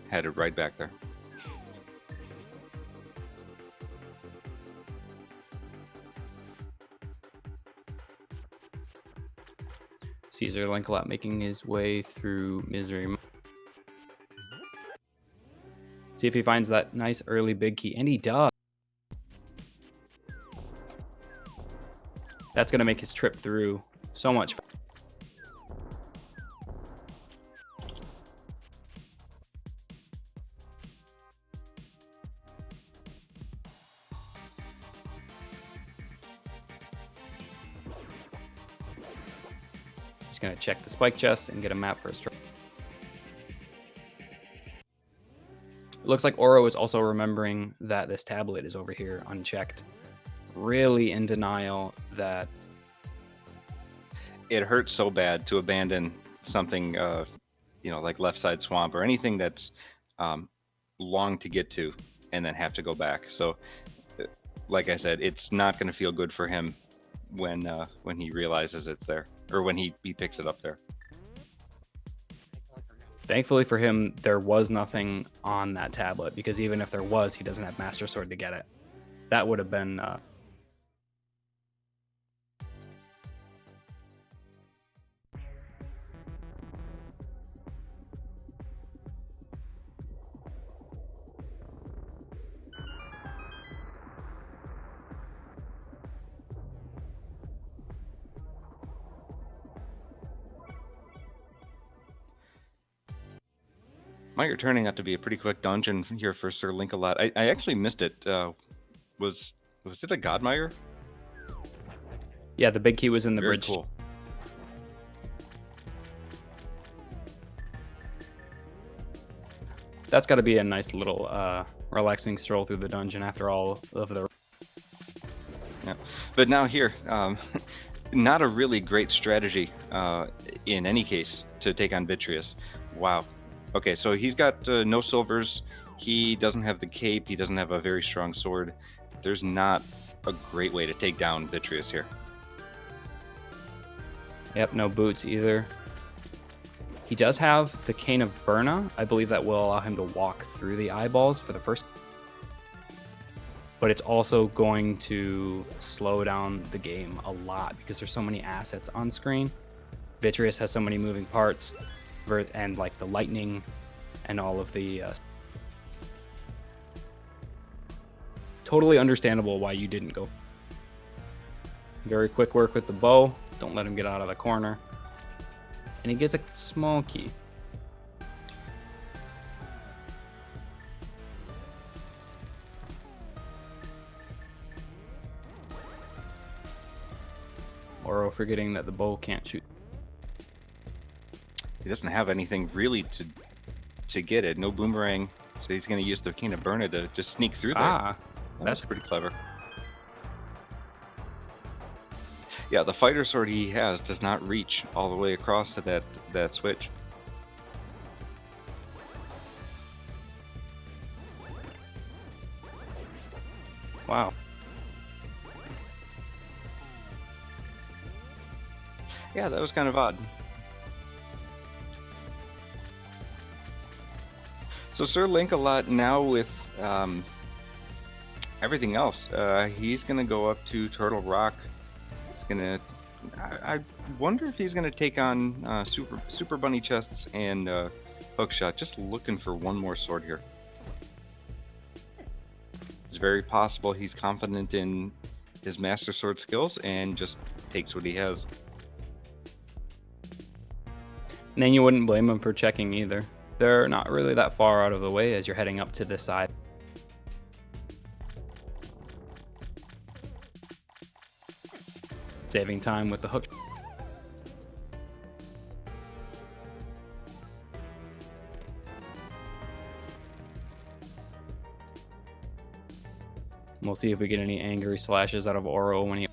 headed right back there. SirLinkalot making his way through Misery. See if he finds that nice early big key, and he does. That's going to make his trip through so much faster. He's going to check the spike chest and get a map for his trip. It looks like Oro is also remembering that this tablet is over here unchecked. Really in denial that it hurts so bad to abandon something, like left side swamp or anything that's long to get to and then have to go back. So, like I said, it's not going to feel good for him when he realizes it's there, or when he picks it up there. Thankfully for him, there was nothing on that tablet, because even if there was, he doesn't have Master Sword to get it. That would have been... Might turning out to be a pretty quick dungeon here for SirLinkalot. I actually missed it. Was it a Godmire? Yeah, the big key was in the Very bridge. Cool. That's got to be a nice little relaxing stroll through the dungeon after all of the... Yeah, but now here, not a really great strategy in any case to take on Vitreous. Wow. Okay, so he's got no silvers. He doesn't have the cape. He doesn't have a very strong sword. There's not a great way to take down Vitreous here. Yep, no boots either. He does have the Cane of Burna. I believe that will allow him to walk through the eyeballs for the first. But it's also going to slow down the game a lot because there's so many assets on screen. Vitreous has so many moving parts, and like the lightning and all of the... Totally understandable why you didn't go. Very quick work with the bow. Don't let him get out of the corner. And he gets a small key. Oro forgetting that the bow can't shoot. He doesn't have anything really to get it. No boomerang, so he's going to use the Cane of Burna to just sneak through there. That's pretty clever. Yeah, the fighter sword he has does not reach all the way across to that switch. Wow. Yeah, that was kind of odd. So SirLinkalot now with everything else, he's going to go up to Turtle Rock. I wonder if he's gonna take on super bunny chests and hookshot. Just looking for one more sword here. It's very possible he's confident in his master sword skills and just takes what he has. And then you wouldn't blame him for checking either. They're not really that far out of the way as you're heading up to this side. Saving time with the hook. We'll see if we get any angry slashes out of Oro when he...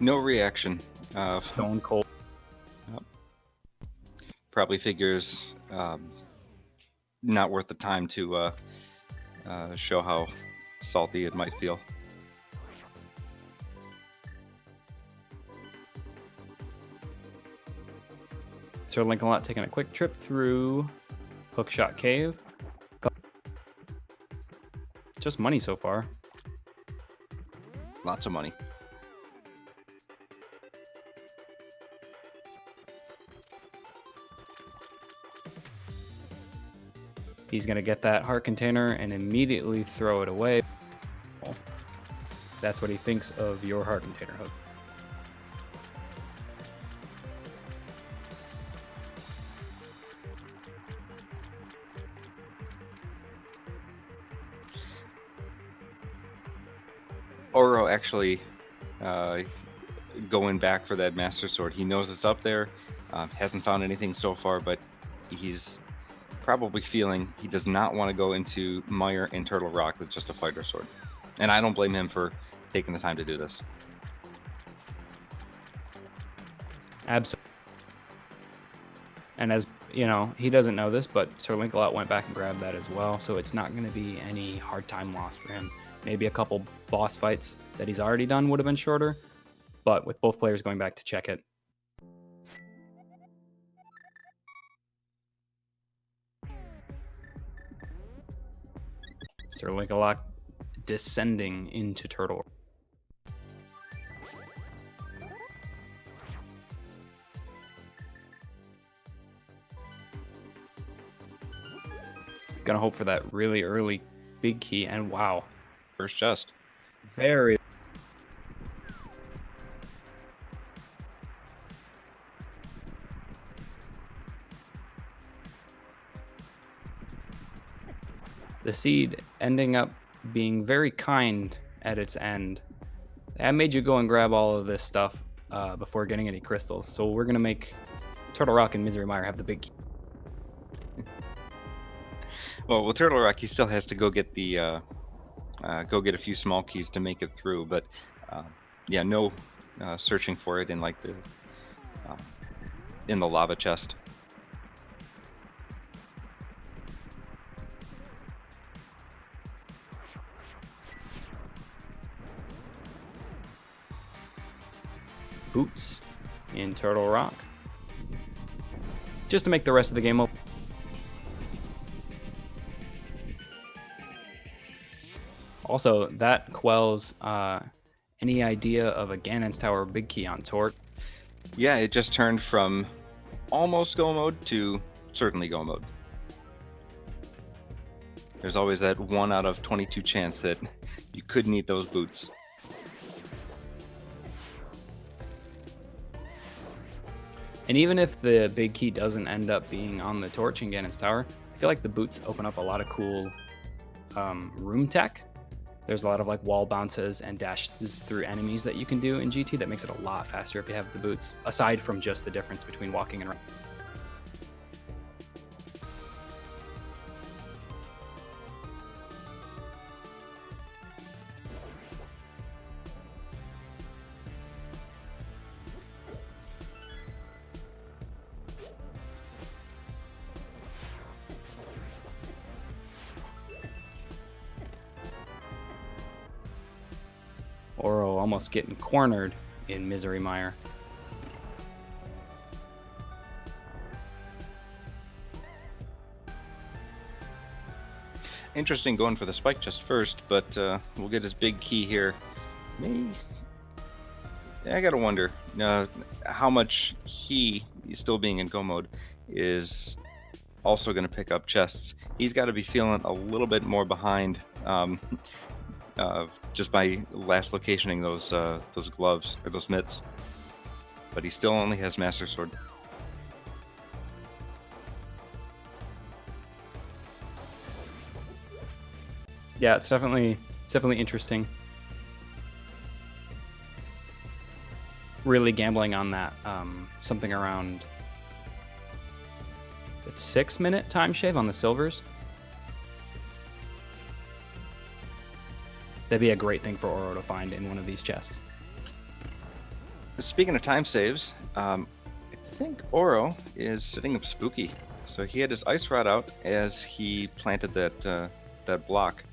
No reaction. Stone cold. Probably figures not worth the time to show how salty it might feel. SirLinkalot taking a quick trip through Hookshot Cave. Just money so far. Lots of money. He's going to get that heart container and immediately throw it away. That's what he thinks of your heart container hook. Oro actually going back for that master sword. He knows it's up there. Hasn't found anything so far, but he's probably feeling he does not want to go into Mire and Turtle Rock with just a fighter sword. And I don't blame him for taking the time to do this. Absolutely. And as you know, he doesn't know this, but SirLinkalot went back and grabbed that as well, so it's not going to be any hard time lost for him. Maybe a couple boss fights that he's already done would have been shorter, but with both players going back to check it. SirLinkalot descending into Turtle. Gonna hope for that really early big key, and wow. First chest. Very. The seed ending up being very kind at its end. That made you go and grab all of this stuff before getting any crystals. So we're going to make Turtle Rock and Misery Mire have the big key. Well, with Turtle Rock, he still has to go get the go get a few small keys to make it through. But yeah, no searching for it in like the in the lava chest. Boots in Turtle Rock, just to make the rest of the game open. Also, that quells any idea of a Ganon's Tower big key on Tort. Yeah, it just turned from almost go mode to certainly go mode. There's always that 1 out of 22 chance that you could need those boots. And even if the big key doesn't end up being on the torch in Ganon's Tower, I feel like the boots open up a lot of cool room tech. There's a lot of like wall bounces and dashes through enemies that you can do in GT that makes it a lot faster if you have the boots, aside from just the difference between walking and running. Oro almost getting cornered in Misery Mire. Interesting going for the spike chest first, but we'll get his big key here. Maybe I gotta wonder how much he, still being in go mode, is also going to pick up chests. He's got to be feeling a little bit more behind just by last locationing those gloves or those mitts. But he still only has Master Sword. Yeah, it's definitely interesting. Really gambling on that something around the 6-minute time shave on the silvers. That'd be a great thing for Oro to find in one of these chests. Speaking of time saves, I think Oro is setting up Spooky. So he had his Ice Rod out as he planted that block.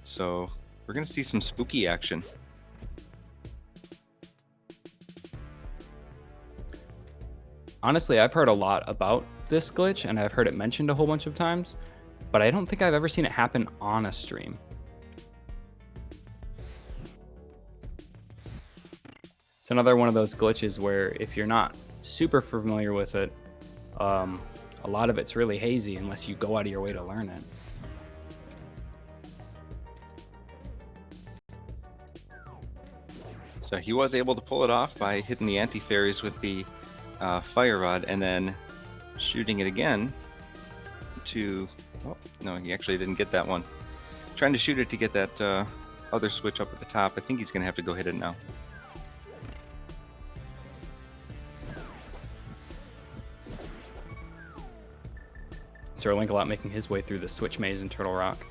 So we're going to see some Spooky action. Honestly, I've heard a lot about this glitch, and I've heard it mentioned a whole bunch of times, but I don't think I've ever seen it happen on a stream. It's another one of those glitches where if you're not super familiar with it, a lot of it's really hazy unless you go out of your way to learn it. So he was able to pull it off by hitting the anti-fairies with the fire rod and then shooting it again to... Oh, no, he actually didn't get that one. Trying to shoot it to get that other switch up at the top. I think he's going to have to go hit it now. SirLinkalot making his way through the switch maze in Turtle Rock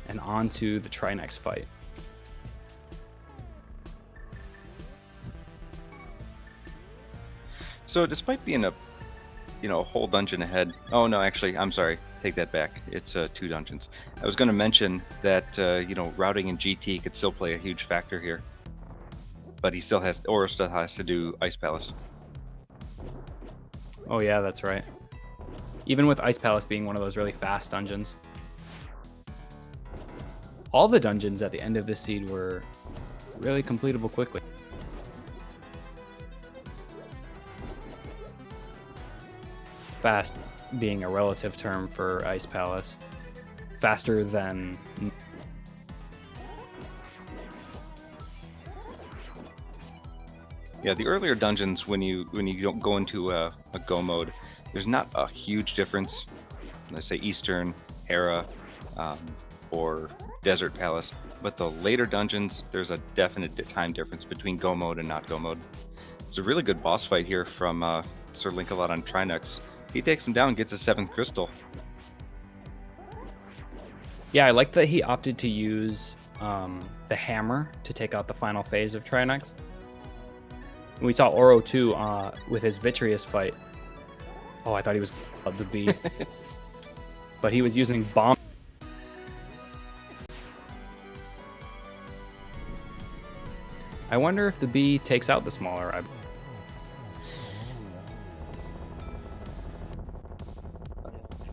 and onto the Trinex fight. So despite being a whole dungeon ahead... Oh, no, actually, I'm sorry. Take that back. It's 2 dungeons. I was going to mention that, routing in GT could still play a huge factor here. But Oro still has to do Ice Palace. Oh yeah, that's right. Even with Ice Palace being one of those really fast dungeons. All the dungeons at the end of this seed were really completable quickly. Fast being a relative term for Ice Palace. Faster than... Yeah, the earlier dungeons, when you don't go into a go mode, there's not a huge difference. Let's say Eastern, Era, or Desert Palace. But the later dungeons, there's a definite time difference between go mode and not go mode. It's a really good boss fight here from SirLinkalot on Trinex. He takes him down, gets a 7th crystal. Yeah, I like that he opted to use the hammer to take out the final phase of Trinex. We saw Oro too with his Vitreous fight. Oh, I thought he was the bee. But he was using bomb. I wonder if the bee takes out the smaller.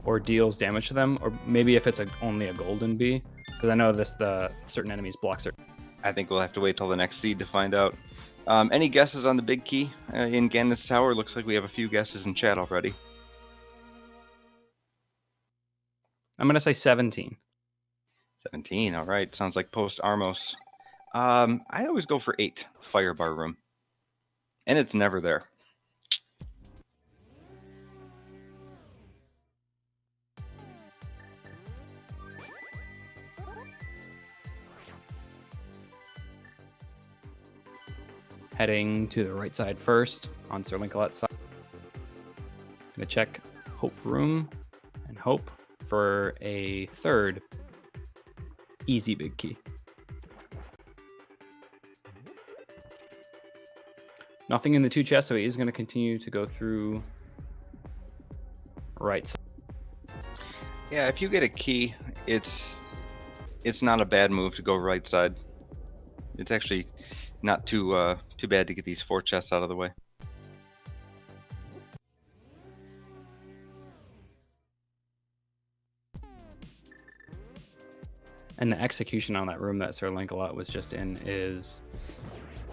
Or deals damage to them, or maybe if it's only a golden bee, because I know the certain enemies block certain. I think we'll have to wait till the next seed to find out. Any guesses on the big key in Ganon's Tower? Looks like we have a few guesses in chat already. I'm gonna say 17. 17, all right. Sounds like post Armos. I always go for 8, Fire Bar Room. And it's never there. Heading to the right side first on SirLinkalot's side. Gonna check Hope Room and hope for a third easy big key. Nothing in the 2 chests, so he is going to continue to go through right side. Yeah, if you get a key, it's not a bad move to go right side. It's actually not too bad to get these 4 chests out of the way. And the execution on that room that SirLinkalot was just in is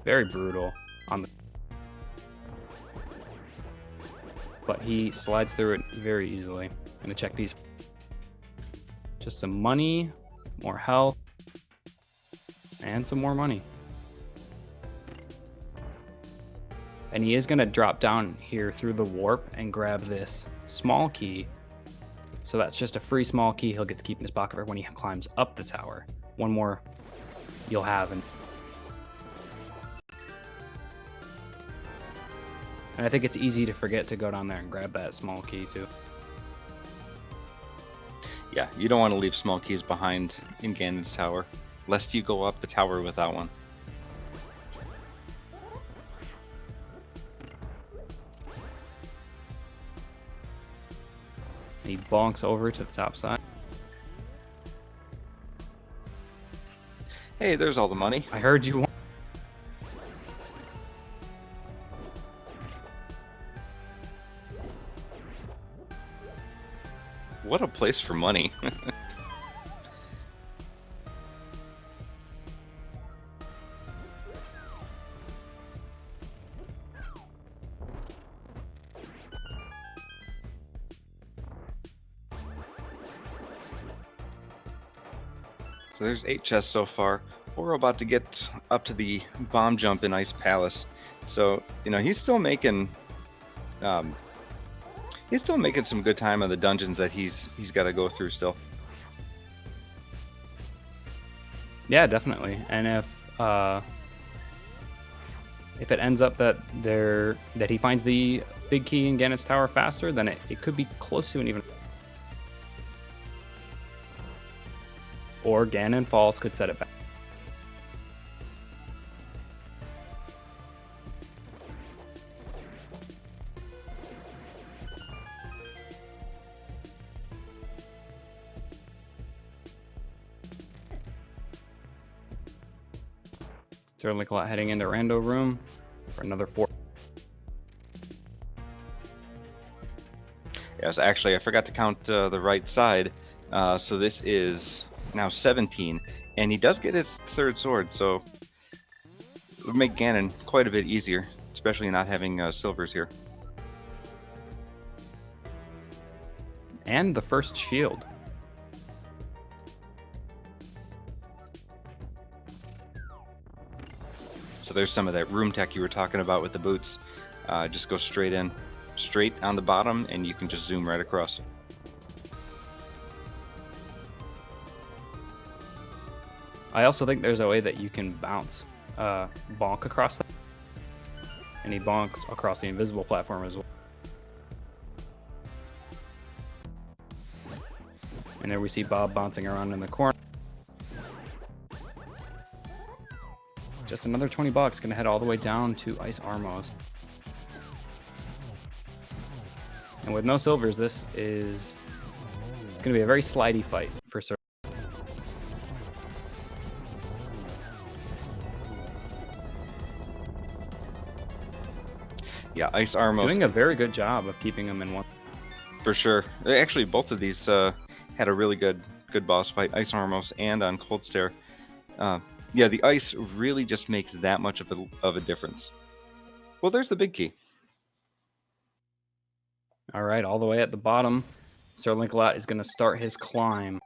very brutal on the. But he slides through it very easily. I'm gonna check these. Just some money, more health, and some more money. And he is gonna drop down here through the warp and grab this small key. So that's just a free small key he'll get to keep in his pocket for when he climbs up the tower. One more you'll have. And I think it's easy to forget to go down there and grab that small key too. Yeah, you don't want to leave small keys behind in Ganon's Tower, lest you go up the tower without one. He bonks over to the top side. Hey, there's all the money. I heard you. What a place for money. So there's 8 chests so far. We're about to get up to the bomb jump in Ice Palace. So, you know, he's still making some good time on the dungeons that he's got to go through still. Yeah, definitely. And if it ends up that he finds the big key in Ganon's Tower faster, then it could be close to an even. Or Ganon Falls could set it back. SirLinkalot heading into Rando Room for another 4. Yes, actually, I forgot to count the right side. So this is now 17, and he does get his 3rd sword, so it would make Ganon quite a bit easier, especially not having silvers here. And the first shield. So there's some of that room tech you were talking about with the boots. Just go straight in, straight on the bottom, and you can just zoom right across. I also think there's a way that you can bounce, bonk across that. And he bonks across the invisible platform as well. And there we see Bob bouncing around in the corner. Just another 20 bucks, gonna head all the way down to Ice Armos. And with no silvers, it's gonna be a very slidey fight for Sir. Yeah, Ice Armos Doing a very good job of keeping him in one. for sure. Actually, both of these had a really good boss fight, Ice Armos and on Cold Stare. Yeah, the ice really just makes that much of a difference. Well, there's the big key. All right, all the way at the bottom, SirLinkalot is going to start his climb.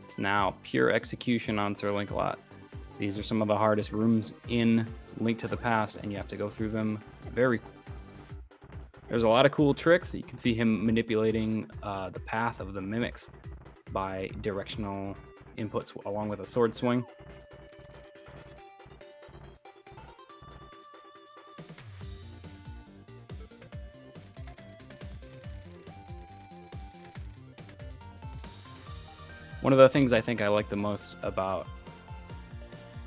It's now pure execution on SirLinkalot. These are some of the hardest rooms in Link to the Past, and you have to go through them very quickly. There's a lot of cool tricks. You can see him manipulating the path of the mimics by directional inputs along with a sword swing. One of the things I think I like the most about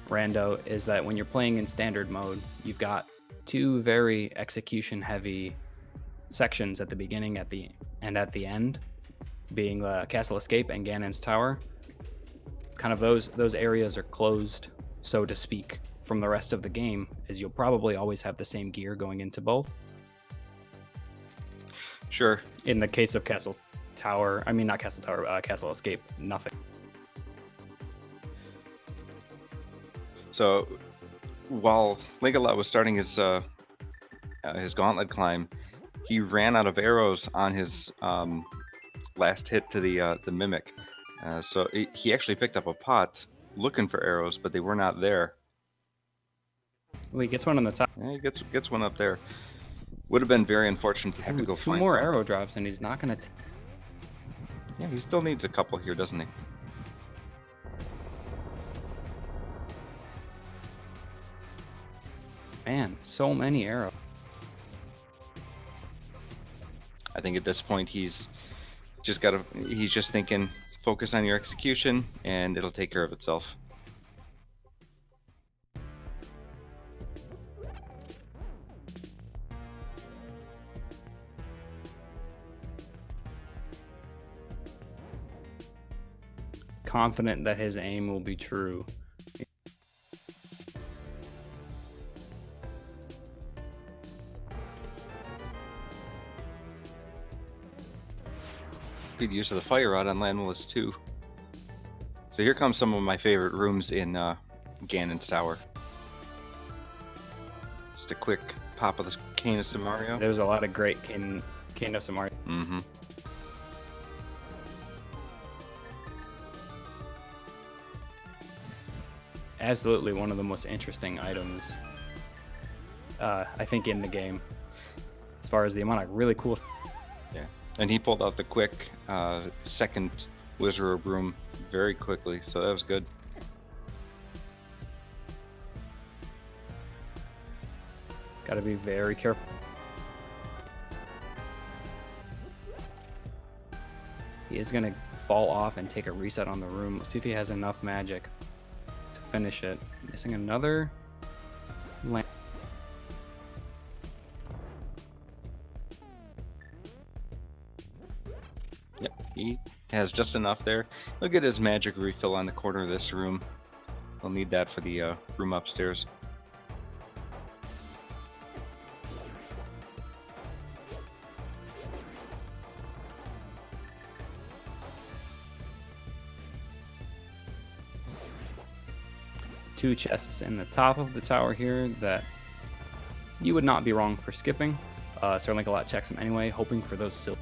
Rando is that when you're playing in standard mode, you've got two very execution heavy sections at the beginning and at the end, being the Castle Escape and Ganon's Tower. Kind of those areas are closed, so to speak, from the rest of the game, as you'll probably always have the same gear going into both. Sure. In the case of Castle Escape, nothing. So while Linkalot was starting his gauntlet climb, he ran out of arrows on his last hit to the mimic. So he actually picked up a pot looking for arrows, but they were not there. Well, he gets one on the top. Yeah, he gets one up there. Would have been very unfortunate to have to go Two find more some. arrow drops, and he's not going to. Yeah, he still needs a couple here, doesn't he? Man, so many arrows. I think at this point he's just thinking, focus on your execution, and it'll take care of itself. Confident that his aim will be true. Good use of the fire rod on Landless too. So here comes some of my favorite rooms in Ganon's Tower. Just a quick pop of the Cane of Samario. There's a lot of great Cane of Samaria. Mm-hmm. Absolutely one of the most interesting items, I think, in the game, as far as the amount of really cool. Yeah, and he pulled out the quick second Wizard room very quickly, so that was good. Got to be very careful. He is going to fall off and take a reset on the room. Let's see if he has enough magic to finish it. Missing another lamp. Yep, he has just enough there. Look at his magic refill on the corner of this room. We'll need that for the room upstairs. Two chests in the top of the tower here that you would not be wrong for skipping. SirLinkalot checks them anyway, hoping for those silver.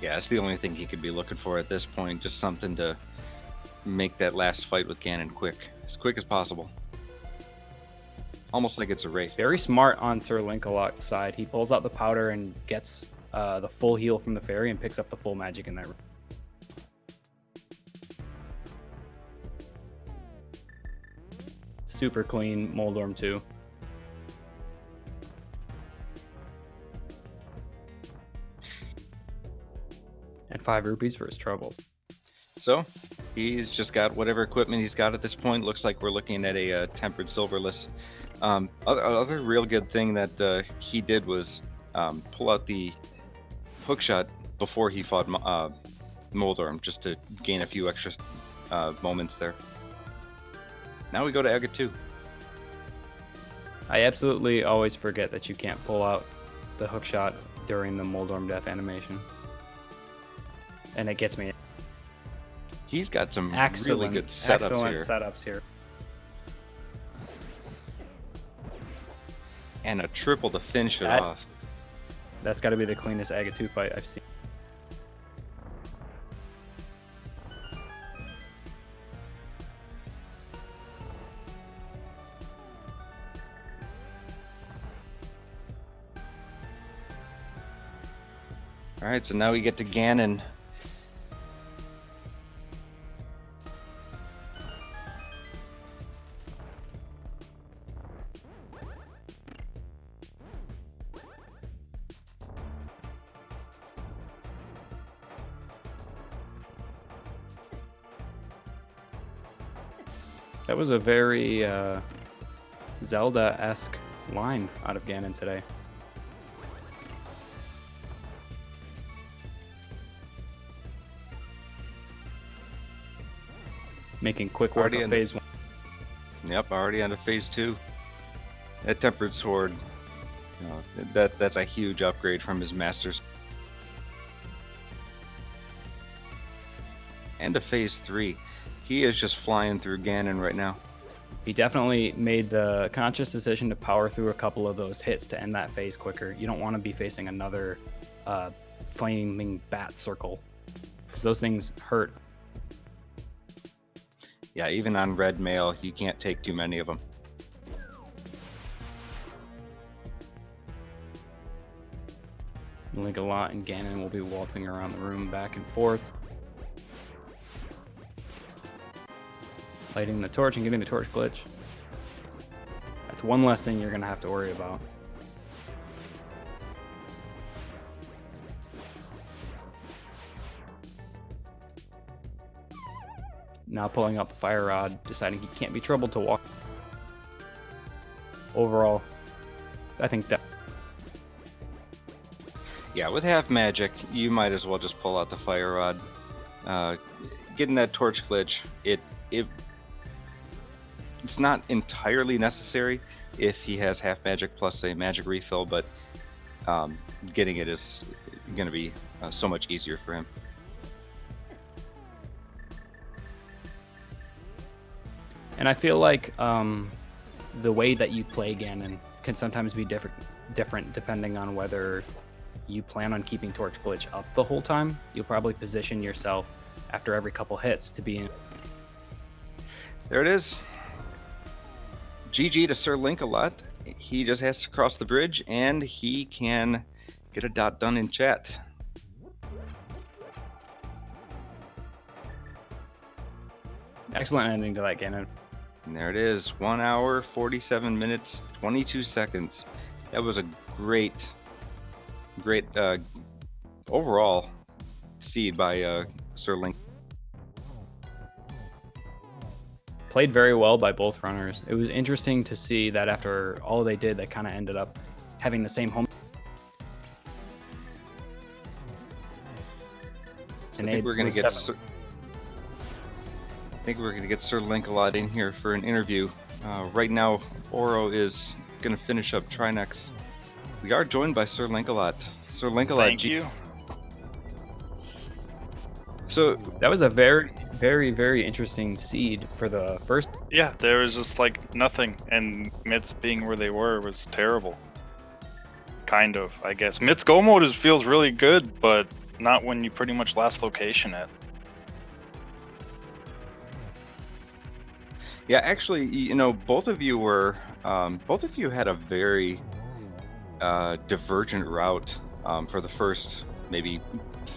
Yeah, that's the only thing he could be looking for at this point. Just something to make that last fight with Ganon quick as possible. almost like it's a race. Very smart on SirLinkalot's side. He pulls out the powder and gets the full heal from the fairy and picks up the full magic in that room. Super clean Moldorm too. And 5 rupees for his troubles. So he's just got whatever equipment he's got at this point. Looks like we're looking at a tempered silverless. Other real good thing that he did was pull out the hookshot before he fought Moldorm, just to gain a few extra moments there. Now we go to Aga 2. I absolutely always forget that you can't pull out the hookshot during the Moldorm death animation. And it gets me. He's got some really good setups here. And a triple to finish it off. That's got to be the cleanest Aga 2 fight I've seen. All right, so now we get to Ganon. That was a very Zelda-esque line out of Ganon today. Making quick work of phase 1. Yep, already on to phase 2. That tempered sword, you know, that's a huge upgrade from his masters. And to phase 3. He is just flying through Ganon right now. He definitely made the conscious decision to power through a couple of those hits to end that phase quicker. You don't want to be facing another flaming bat circle, because those things hurt. Yeah, even on red mail, you can't take too many of them. Linkalot and Ganon will be waltzing around the room back and forth, lighting the torch and getting the torch glitch. That's one less thing you're going to have to worry about. Now pulling out the fire rod, deciding he can't be troubled to walk. Overall, I think that... Yeah, with half magic, you might as well just pull out the fire rod. Getting that torch glitch, it's not entirely necessary if he has half magic plus a magic refill, but getting it is going to be so much easier for him. And I feel like the way that you play Ganon can sometimes be different depending on whether you plan on keeping Torch Glitch up the whole time. You'll probably position yourself after every couple hits to be in. There it is. GG to SirLinkalot. He just has to cross the bridge and he can get a dot done in chat. Excellent ending to that, Ganon. And there it is. 1 hour, 47 minutes, 22 seconds. That was a great overall seed by SirLink. Played very well by both runners. It was interesting to see that after all they did, they kind of ended up having the same home. I think we're going to get SirLinkalot in here for an interview. Right now, Oro is going to finish up Trinex. We are joined by SirLinkalot. SirLinkalot. Thank you. So that was a very, very, very interesting seed for the first. Yeah, there was just like nothing, and Mitts being where they were was terrible. Kind of, I guess. Mitts go mode feels really good, but not when you pretty much last location it. Yeah, actually, both of you had a very divergent route for the first maybe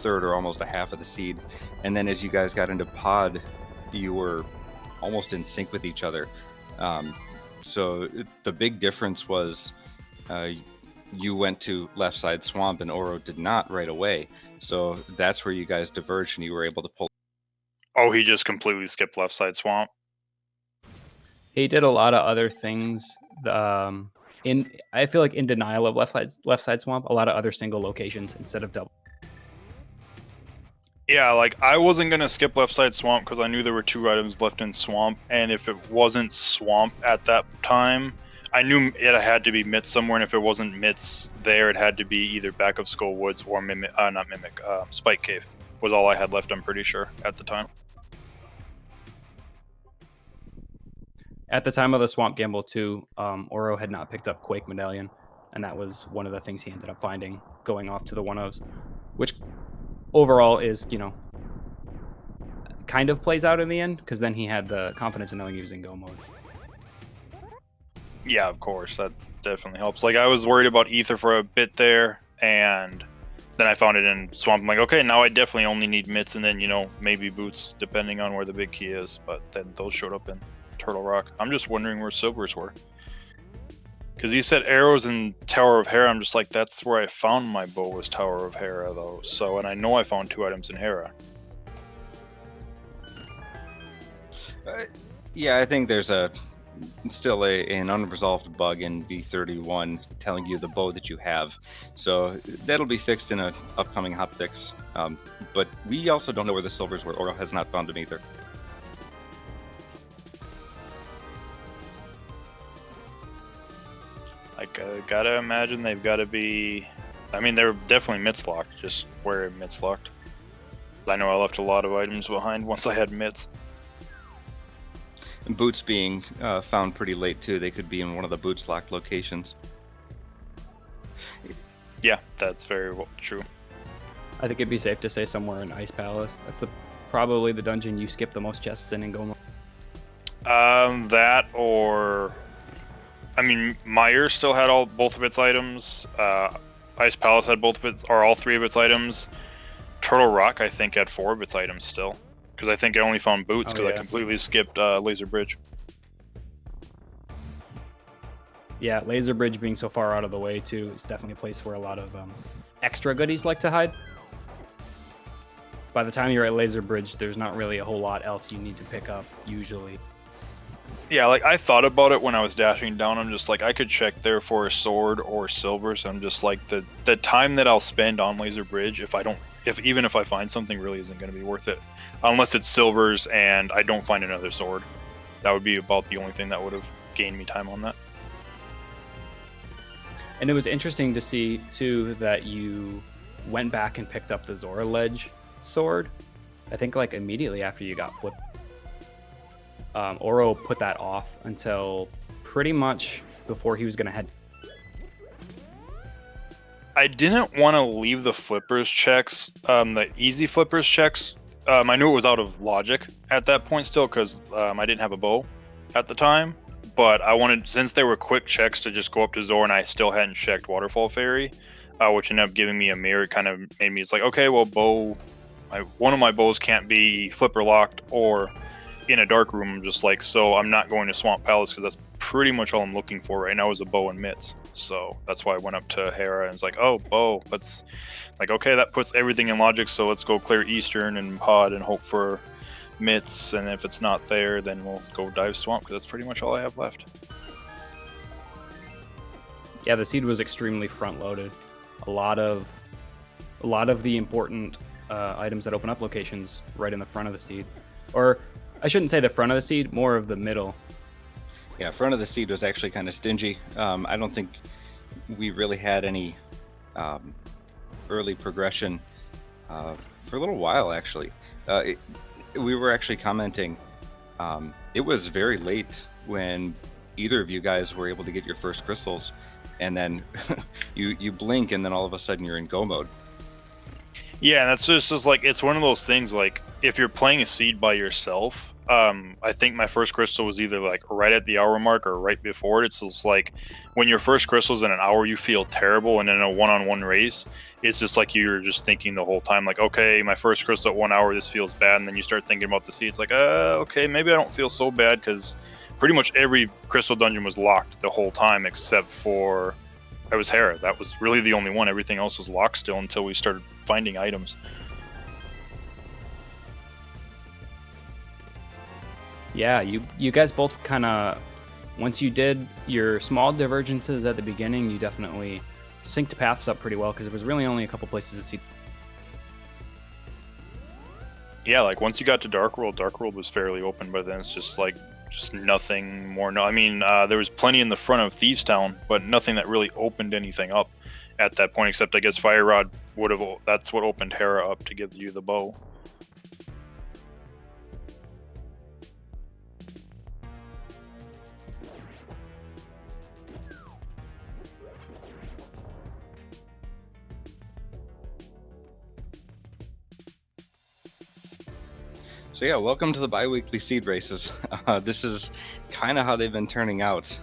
third or almost a half of the seed, and then as you guys got into pod, you were almost in sync with each other. So the big difference was you went to left side swamp and Oro did not right away. So that's where you guys diverged and you were able to pull. Oh, he just completely skipped left side swamp. He did a lot of other things. I feel like in denial of left side swamp, a lot of other single locations instead of double. Yeah, like I wasn't gonna skip left side swamp because I knew there were 2 items left in swamp, and if it wasn't swamp at that time, I knew it had to be Mitts somewhere, and if it wasn't Mitts there, it had to be either back of Skull Woods or Spike Cave was all I had left. I'm pretty sure at the time. At the time of the swamp gamble too, Oro had not picked up Quake Medallion, and that was one of the things he ended up finding going off to the 1-0s, which overall is, kind of plays out in the end, because then he had the confidence in knowing he was in go mode. Yeah, of course, that definitely helps. Like I was worried about Ether for a bit there, and then I found it in swamp. I'm like, okay, now I definitely only need Mitts, and then maybe boots depending on where the big key is. But then those showed up in Turtle Rock. I'm just wondering where silvers were, because he said arrows in Tower of Hera. I'm just like, that's where I found my bow, was Tower of Hera though. So, and I know I found 2 items in Hera. Yeah, I think there's still an unresolved bug in B31 telling you the bow that you have. So that'll be fixed in an upcoming hotfix. But we also don't know where the silvers were. Oro has not found them either. Like, gotta imagine they've got to be. I mean, they're definitely Mitts locked. Just where Mitts locked. I know I left a lot of items behind once I had Mitts. And boots being found pretty late too. They could be in one of the boots locked locations. Yeah, that's very well true. I think it'd be safe to say somewhere in Ice Palace. That's probably the dungeon you skip the most chests in go mode. That or, I mean, Meyer still had both of its items. Ice Palace had both of its, or all 3 of its items. Turtle Rock, I think, had 4 of its items still, because I think I only found boots because I completely skipped Laser Bridge. Yeah, Laser Bridge being so far out of the way too, it's definitely a place where a lot of extra goodies like to hide. By the time you're at Laser Bridge, there's not really a whole lot else you need to pick up usually. Yeah, like I thought about it when I was dashing down. I'm just like, I could check there for a sword or silver. So I'm just like, the time that I'll spend on Laser Bridge, even if I find something, really isn't going to be worth it, unless it's silvers and I don't find another sword. That would be about the only thing that would have gained me time on that. And it was interesting to see too that you went back and picked up the Zora Ledge sword. I think like immediately after you got flipped. Oro put that off until pretty much before he was going to head. I didn't want to leave the flippers checks, the easy flippers checks. I knew it was out of logic at that point still, because I didn't have a bow at the time. But I wanted, since they were quick checks, to just go up to Zora, and I still hadn't checked Waterfall Fairy, which ended up giving me a mirror. It kind of made me, it's like, okay, well, one of my bows can't be flipper locked or in a dark room. I'm just like, so I'm not going to Swamp Palace, because that's pretty much all I'm looking for right now is a bow and mitts. So that's why I went up to Hera and was like, oh, bow. Let's, like, okay, that puts everything in logic, so let's go clear Eastern and pod and hope for mitts, and if it's not there, then we'll go dive swamp, because that's pretty much all I have left. Yeah, the seed was extremely front loaded. A lot of the important items that open up locations right in the front of the seed, or I shouldn't say the front of the seed, more of the middle. Yeah, front of the seed was actually kind of stingy. I don't think we really had any early progression for a little while, actually. We were actually commenting, it was very late when either of you guys were able to get your first crystals, and then you blink and then all of a sudden you're in go mode. Yeah, and that's just like, it's one of those things, like, if you're playing a seed by yourself, I think my first crystal was either like right at the hour mark or right before it. It's just like when your first crystal's in an hour, you feel terrible, and in a one-on-one race, it's just like you're just thinking the whole time, like, okay, my first crystal at 1 hour, this feels bad, and then you start thinking about the seed. It's like, okay, maybe I don't feel so bad, because pretty much every crystal dungeon was locked the whole time except for it was Hera. That was really the only one. Everything else was locked still until we started finding items. Yeah, you guys both kind of, once you did your small divergences at the beginning, you definitely synced paths up pretty well, because there was really only a couple places to see. Yeah, like once you got to Dark World was fairly open, but then it's just like nothing more. No, I mean, there was plenty in the front of Thieves Town, but nothing that really opened anything up at that point, except I guess Fire Rod would have. That's what opened Hera up to give you the bow. So yeah, welcome to the bi-weekly seed races. This is kind of how they've been turning out.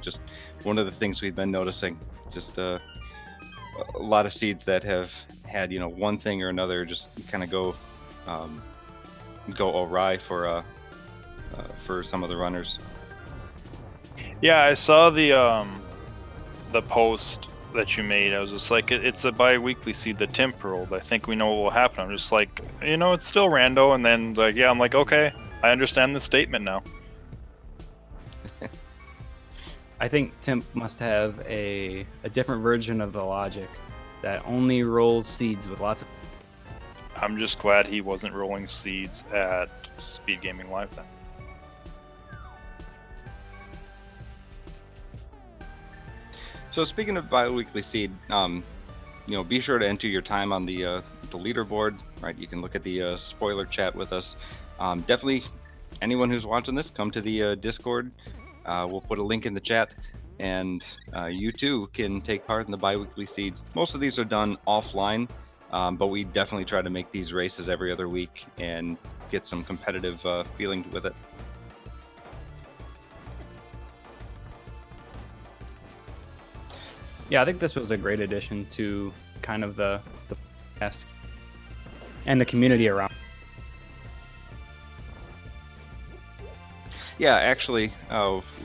Just one of the things we've been noticing. Just a lot of seeds that have had one thing or another just kind of go awry for some of the runners. Yeah, I saw the post that you made. I was just like, it's a bi-weekly seed, the temporal. I think we know what will happen. I'm just like, it's still rando, and then like, yeah, I'm like, okay, I understand the statement now. I think Temp must have a different version of the logic that only rolls seeds with lots of. I'm just glad he wasn't rolling seeds at Speed Gaming Live then. So speaking of bi-weekly seed, be sure to enter your time on the leaderboard. Right, you can look at the spoiler chat with us. Definitely, anyone who's watching this, come to the Discord. We'll put a link in the chat, and you too can take part in the bi-weekly seed. Most of these are done offline, but we definitely try to make these races every other week and get some competitive feeling with it. Yeah, I think this was a great addition to kind of the cast and the community around. Yeah, actually, actually,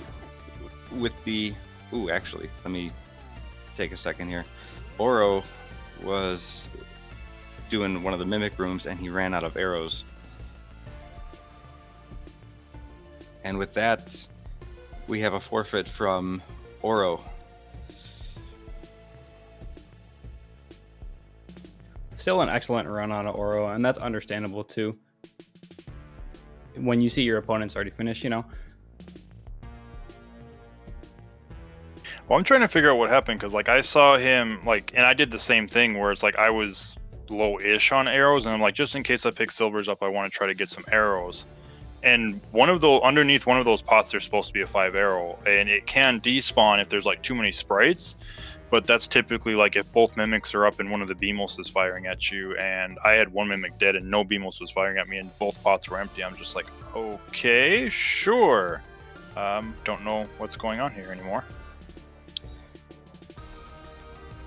let me take a second here. Oro was doing one of the mimic rooms, and he ran out of arrows. And with that, we have a forfeit from Oro. Still an excellent run on Oro, and that's understandable too. When you see your opponent's already finished, Well, I'm trying to figure out what happened, because like I saw him and I did the same thing where it's like I was low-ish on arrows, and I'm like, just in case I pick silvers up, I want to try to get some arrows. And underneath one of those pots, there's supposed to be a 5-arrow, and it can despawn if there's like too many sprites. But that's typically like if both mimics are up and one of the Beamos is firing at you, and I had one mimic dead and no Beamos was firing at me, and both pots were empty. I'm just like, okay, sure. Don't know what's going on here anymore.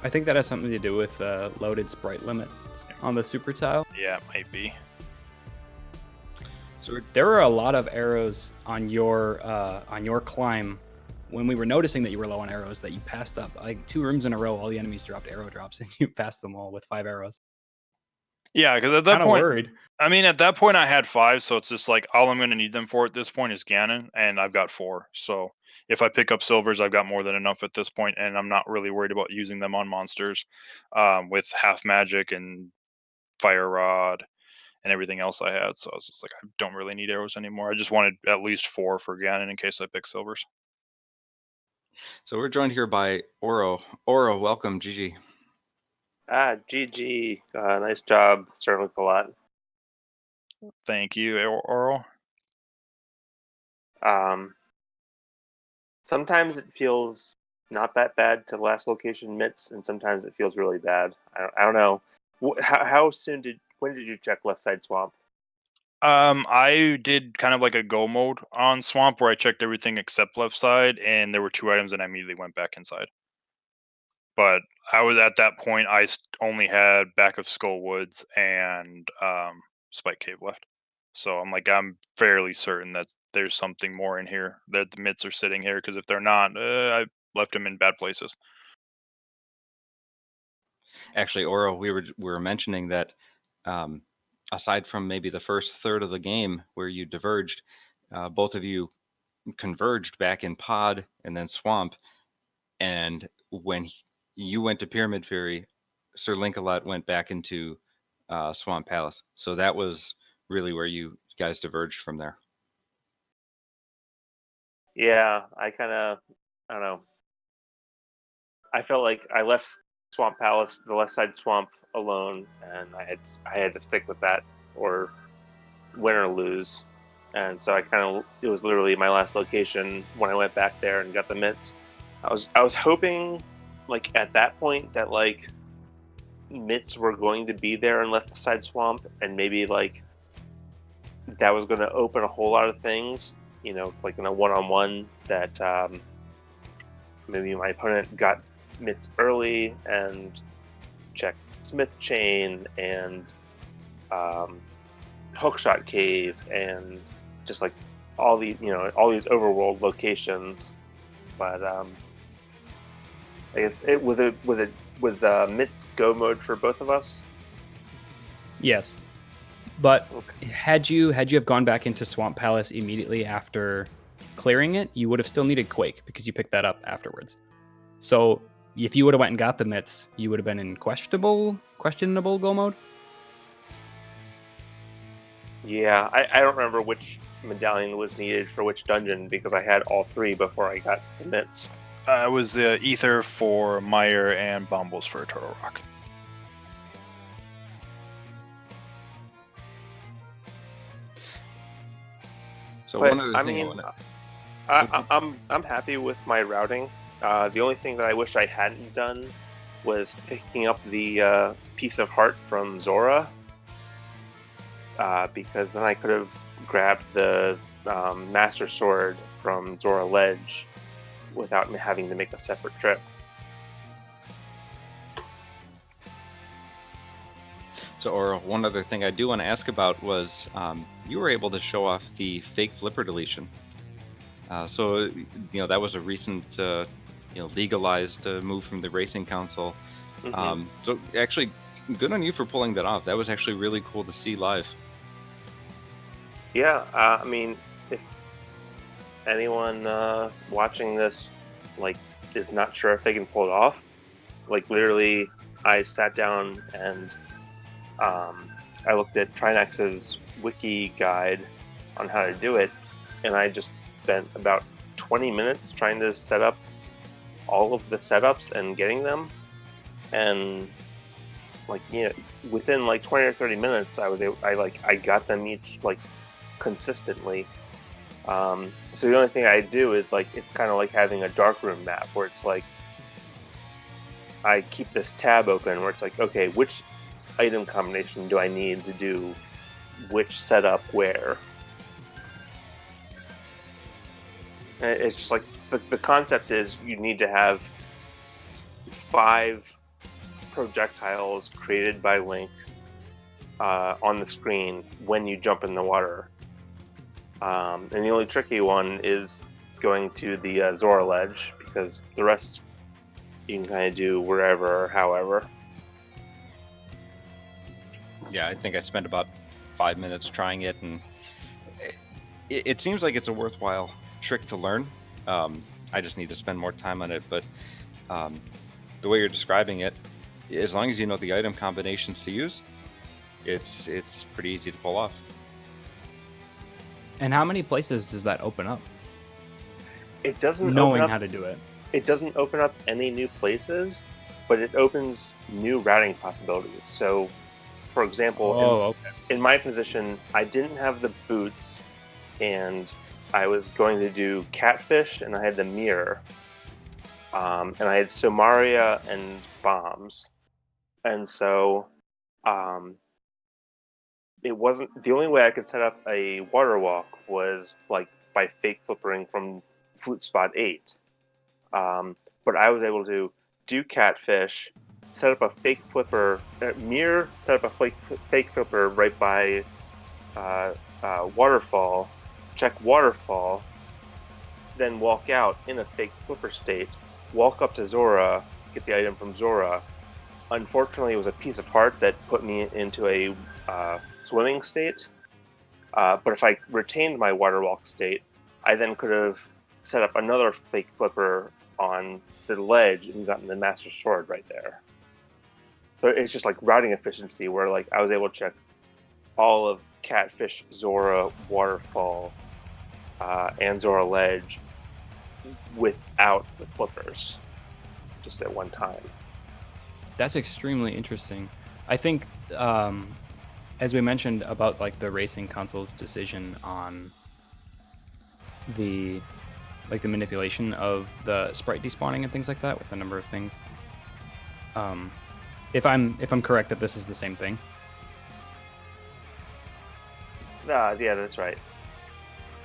I think that has something to do with loaded sprite limits on the super tile. Yeah, it might be. So there were a lot of arrows on your climb when we were noticing that you were low on arrows, that you passed up like 2 rooms in a row. All the enemies dropped arrow drops, and you passed them all with 5 arrows. Yeah, because at that point, worried. I mean, at that point I had 5, so it's just like all I'm going to need them for at this point is Ganon, and I've got 4. So if I pick up silvers, I've got more than enough at this point, and I'm not really worried about using them on monsters with half magic and fire rod and everything else I had. So I was just like, I don't really need arrows anymore. I just wanted at least 4 for Ganon in case I pick silvers. So we're joined here by Oro. Oro, welcome, GG. GG. Nice job, SirLinkalot. Thank you, Oro. Sometimes it feels not that bad to last location mitts, and sometimes it feels really bad. I don't know. When did you check left side swamp? I did kind of like a go mode on Swamp where I checked everything except left side, and there were 2 items, and I immediately went back inside. But I was at that point. I only had Back of Skull Woods and Spike Cave left. So I'm fairly certain that there's something more in here, that the mitts are sitting here. Because if they're not, I left them in bad places. Actually, Oro, we were mentioning that aside from maybe the first third of the game where you diverged, both of you converged back in Pod and then Swamp. And when you went to Pyramid Fury, SirLinkalot went back into Swamp Palace. So that was really where you guys diverged from there. Yeah, I don't know. I felt like I left Swamp Palace, the left side swamp, alone, and I had to stick with that or win or lose. And so it was literally my last location when I went back there and got the mitts. I was hoping, like at that point, that like mitts were going to be there in left side swamp, and maybe like that was going to open a whole lot of things. You know, like in a one-on-one that maybe my opponent got mitts early and checked Smith Chain and Hookshot Cave and just like all these overworld locations. But I guess it was mitts go mode for both of us. Yes, but had you have gone back into Swamp Palace immediately after clearing it, you would have still needed Quake because you picked that up afterwards. So if you would have went and got the mitts, you would have been in questionable go mode. Yeah, I don't remember which medallion was needed for which dungeon because I had all 3 before I got the mitts. It was the Ether for Meyer and Bombles for Turtle Rock. So But, one other thing I'm happy with my routing. The only thing that I wish I hadn't done was picking up the piece of heart from Zora, because then I could have grabbed the Master Sword from Zora Ledge without having to make a separate trip. So, Oro, one other thing I do want to ask about was you were able to show off the fake flipper deletion. So, that was a recent, legalized move from the Racing Council. Mm-hmm. So, actually, good on you for pulling that off. That was actually really cool to see live. Yeah, I mean, if anyone watching this, like, is not sure if they can pull it off, like, literally, I sat down and I looked at Trinex's wiki guide on how to do it, and I just spent about 20 minutes trying to set up all of the setups and getting them, and within like 20 or 30 minutes, I got them each like consistently. So the only thing I do is like it's kind of like having a darkroom map where it's like I keep this tab open where it's like, okay, which item combination do I need to do which setup where? And it's just like the concept is you need to have 5 projectiles created by Link on the screen when you jump in the water. And the only tricky one is going to the Zora Ledge, because the rest you can kind of do wherever or however. Yeah, I think I spent about 5 minutes trying it, and it seems like it's a worthwhile trick to learn. I just need to spend more time on it, but the way you're describing it, as long as you know the item combinations to use, it's pretty easy to pull off. And how many places does that open up? It doesn't knowing open up, how to do it. It doesn't open up any new places, but it opens new routing possibilities. So, for example, in my position, I didn't have the boots, and I was going to do Catfish, and I had the mirror, and I had Somaria and bombs, and so it wasn't the only way I could set up a water walk was like by fake flippering from flute spot 8. But I was able to do catfish, set up a fake flipper, set up a fake flipper right by waterfall, check waterfall, then walk out in a fake flipper state, walk up to Zora, get the item from Zora. Unfortunately, it was a piece of heart that put me into a swimming state. But if I retained my water walk state, I then could have set up another fake flipper on the ledge and gotten the Master Sword right there. So it's just like routing efficiency, where like I was able to check all of Catfish, Zora, Waterfall, and Zora Ledge without the flippers, just at one time. That's extremely interesting. I think, as we mentioned about like the racing console's decision on the manipulation of the sprite despawning and things like that with a number of things. If I'm correct that this is the same thing. Yeah, that's right.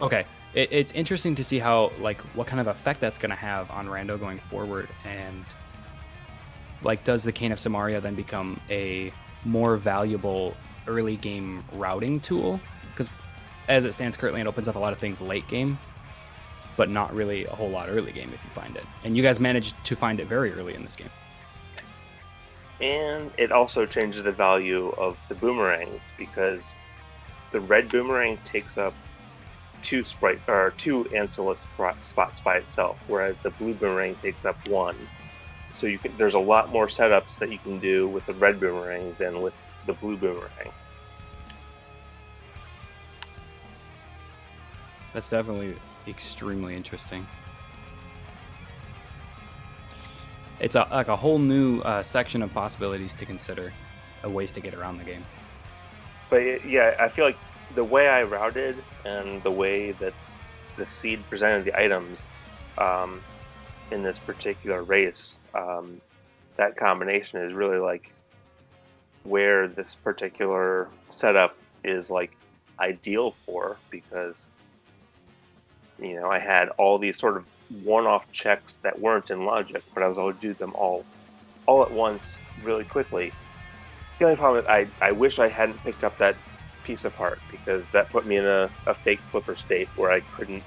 Okay. It's interesting to see how, like, what kind of effect that's going to have on Rando going forward, and like, does the Cane of Samaria then become a more valuable early game routing tool? Because as it stands currently, it opens up a lot of things late game, but not really a whole lot early game if you find it. And you guys managed to find it very early in this game. And it also changes the value of the boomerangs, because the red boomerang takes up two ancillary spots by itself, whereas the blue boomerang takes up one. So there's a lot more setups that you can do with the red boomerang than with the blue boomerang. That's definitely extremely interesting. It's like a whole new section of possibilities to consider, ways to get around the game. But yeah, I feel like the way I routed and the way that the seed presented the items in this particular race, that combination is really like where this particular setup is like ideal for, because I had all these sort of one-off checks that weren't in logic, but I was able to do them all at once really quickly. The only problem is I wish I hadn't picked up that piece of heart, because that put me in a fake flipper state where I couldn't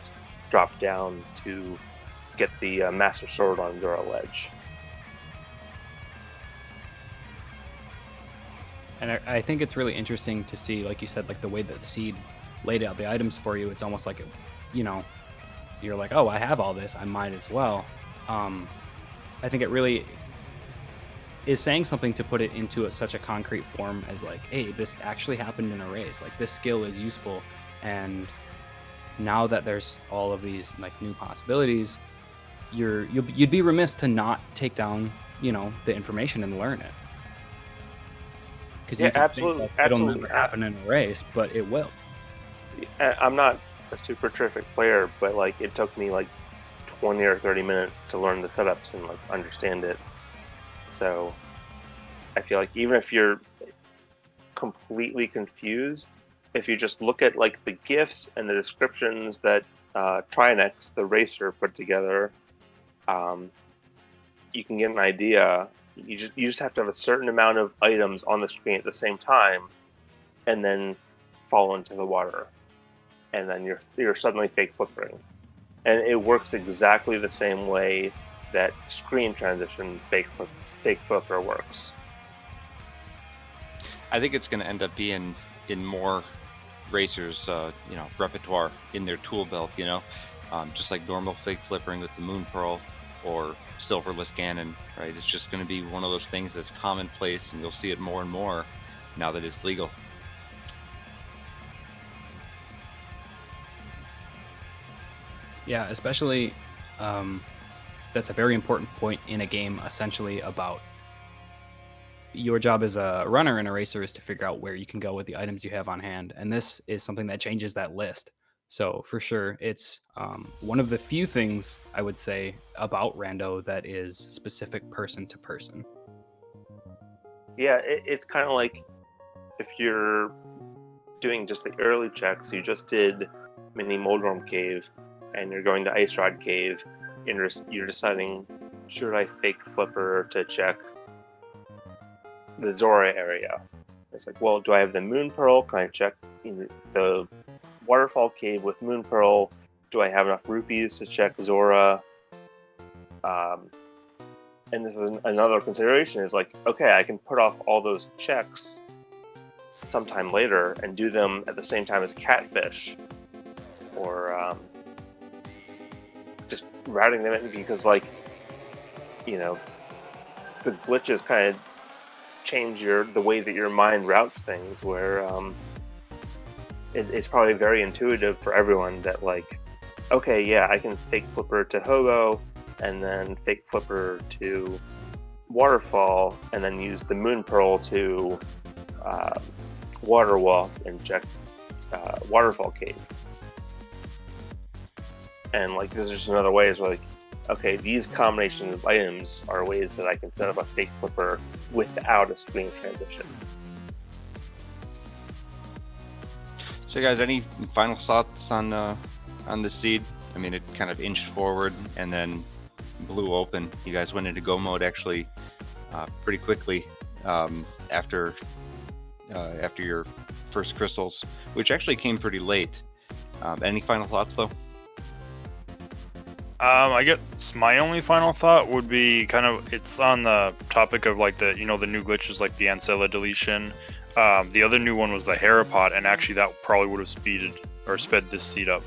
drop down to get the Master Sword on Zora Ledge. And I think it's really interesting to see, like you said, like the way that the seed laid out the items for you. It's almost like, you're like, oh, I have all this, I might as well. I think it really is saying something to put it into such a concrete form as like, hey, this actually happened in a race. Like, this skill is useful, and now that there's all of these like new possibilities, you'd be remiss to not take down the information and learn it. Because absolutely, it'll never happen in a race, but it will. I'm not a super terrific player, but like it took me like 20 or 30 minutes to learn the setups and like understand it. So I feel like even if you're completely confused, if you just look at like the GIFs and the descriptions that Trinex, the racer, put together, you can get an idea. You just have to have a certain amount of items on the screen at the same time, and then fall into the water, and then you're suddenly fake flippering, and it works exactly the same way that screen transition fake flipper works. I think it's going to end up being in more racers, repertoire in their tool belt. Just like normal fake flippering with the Moon Pearl or Silverless Ganon, right? It's just going to be one of those things that's commonplace, and you'll see it more and more now that it's legal. Yeah, especially that's a very important point in a game, essentially about your job as a runner and a racer is to figure out where you can go with the items you have on hand. And this is something that changes that list. So for sure, it's one of the few things I would say about Rando that is specific person to person. Yeah, it's kind of like if you're doing just the early checks, you just did Mini Moldorm Cave, and you're going to Ice Rod Cave, and you're deciding, should I fake Flipper to check the Zora area? It's like, well, do I have the Moon Pearl? Can I check the Waterfall Cave with Moon Pearl? Do I have enough rupees to check Zora? And this is another consideration, is like, okay, I can put off all those checks sometime later and do them at the same time as Catfish, or just routing them in, because, like, you know, the glitches kind of change the way that your mind routes things, where it's probably very intuitive for everyone that, like, okay, yeah, I can fake Flipper to Hobo, and then fake Flipper to Waterfall, and then use the Moon Pearl to Waterwalk and check Waterfall Cave. And, like, there's just another way is where, like, okay, these combinations of items are ways that I can set up a fake Flipper without a screen transition. So, guys, any final thoughts on the seed? I mean, it kind of inched forward and then blew open. You guys went into go mode actually pretty quickly after your first crystals, which actually came pretty late. Any final thoughts, though? I guess my only final thought would be kind of, it's on the topic of, like, the the new glitches, like the Ancilla deletion. The other new one was the Harapot, and actually that probably would have sped this seed up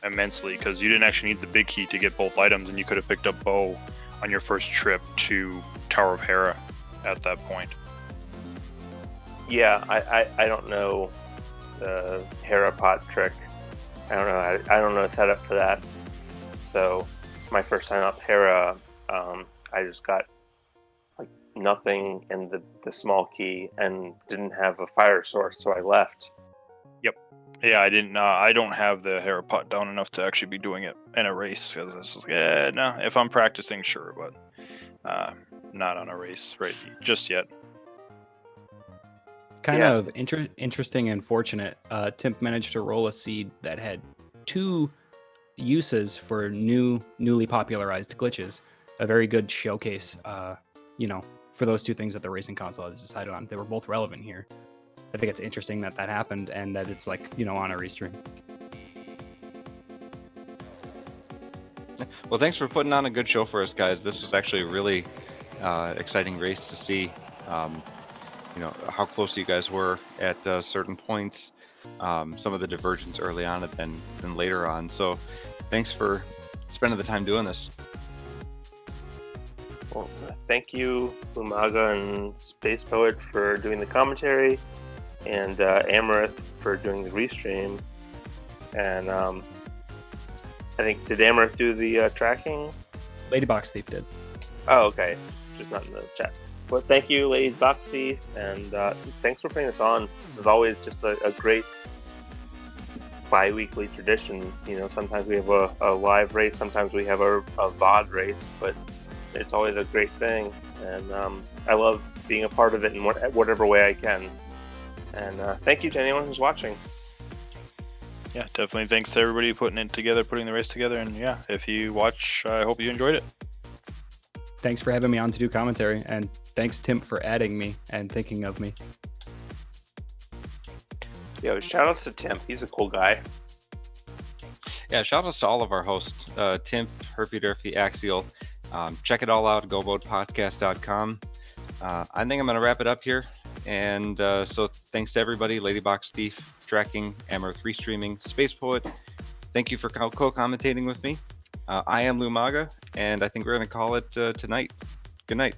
immensely, because you didn't actually need the big key to get both items, and you could have picked up Bow on your first trip to Tower of Hera at that point. Yeah, I don't know the Harapot trick. I don't know the setup for that. So my first time up Hera, I just got, like, nothing in the small key and didn't have a fire source, so I left. Yep. Yeah, I don't have the Harapot down enough to actually be doing it in a race, because it's just like, no, if I'm practicing, sure, but not on a race right just yet. Kind of interesting and fortunate. Timp managed to roll a seed that had 2 uses for newly popularized glitches. A very good showcase, for those 2 things that the racing console has decided on. They were both relevant here. I think it's interesting that happened, and that it's, like, on a restream. Well, thanks for putting on a good show for us, guys. This was actually a really exciting race to see. How close you guys were at certain points. Some of the divergence early on and then later on. So thanks for spending the time doing this. Well, thank you, Lumaga and SpacePoet, for doing the commentary, and Amarith for doing the restream. And I think, did Amarith do the tracking? LadyBoxthief did. Oh, okay. Just not in the chat. Well, thank you, LadyBoxthief, and thanks for putting this on. This is always just a great bi-weekly tradition. Sometimes we have a live race, sometimes we have a VOD race, but it's always a great thing, and I love being a part of it in whatever way I can. And thank you to anyone who's watching. Yeah, definitely thanks to everybody putting the race together, and yeah, if you watch, I hope you enjoyed it. Thanks for having me on to do commentary, and thanks, Tim, for adding me and thinking of me. Yo, shout outs to Tim. He's a cool guy. Yeah, shout outs to all of our hosts, Tim, Herpy Durfy, Axial. Check it all out, gobotepodcast.com. I think I'm going to wrap it up here. And so thanks to everybody, LadyBoxthief, Tracking, Amarith Restreaming, SpacePoet. Thank you for co-commentating with me. I am Lumaga, and I think we're going to call it tonight. Good night.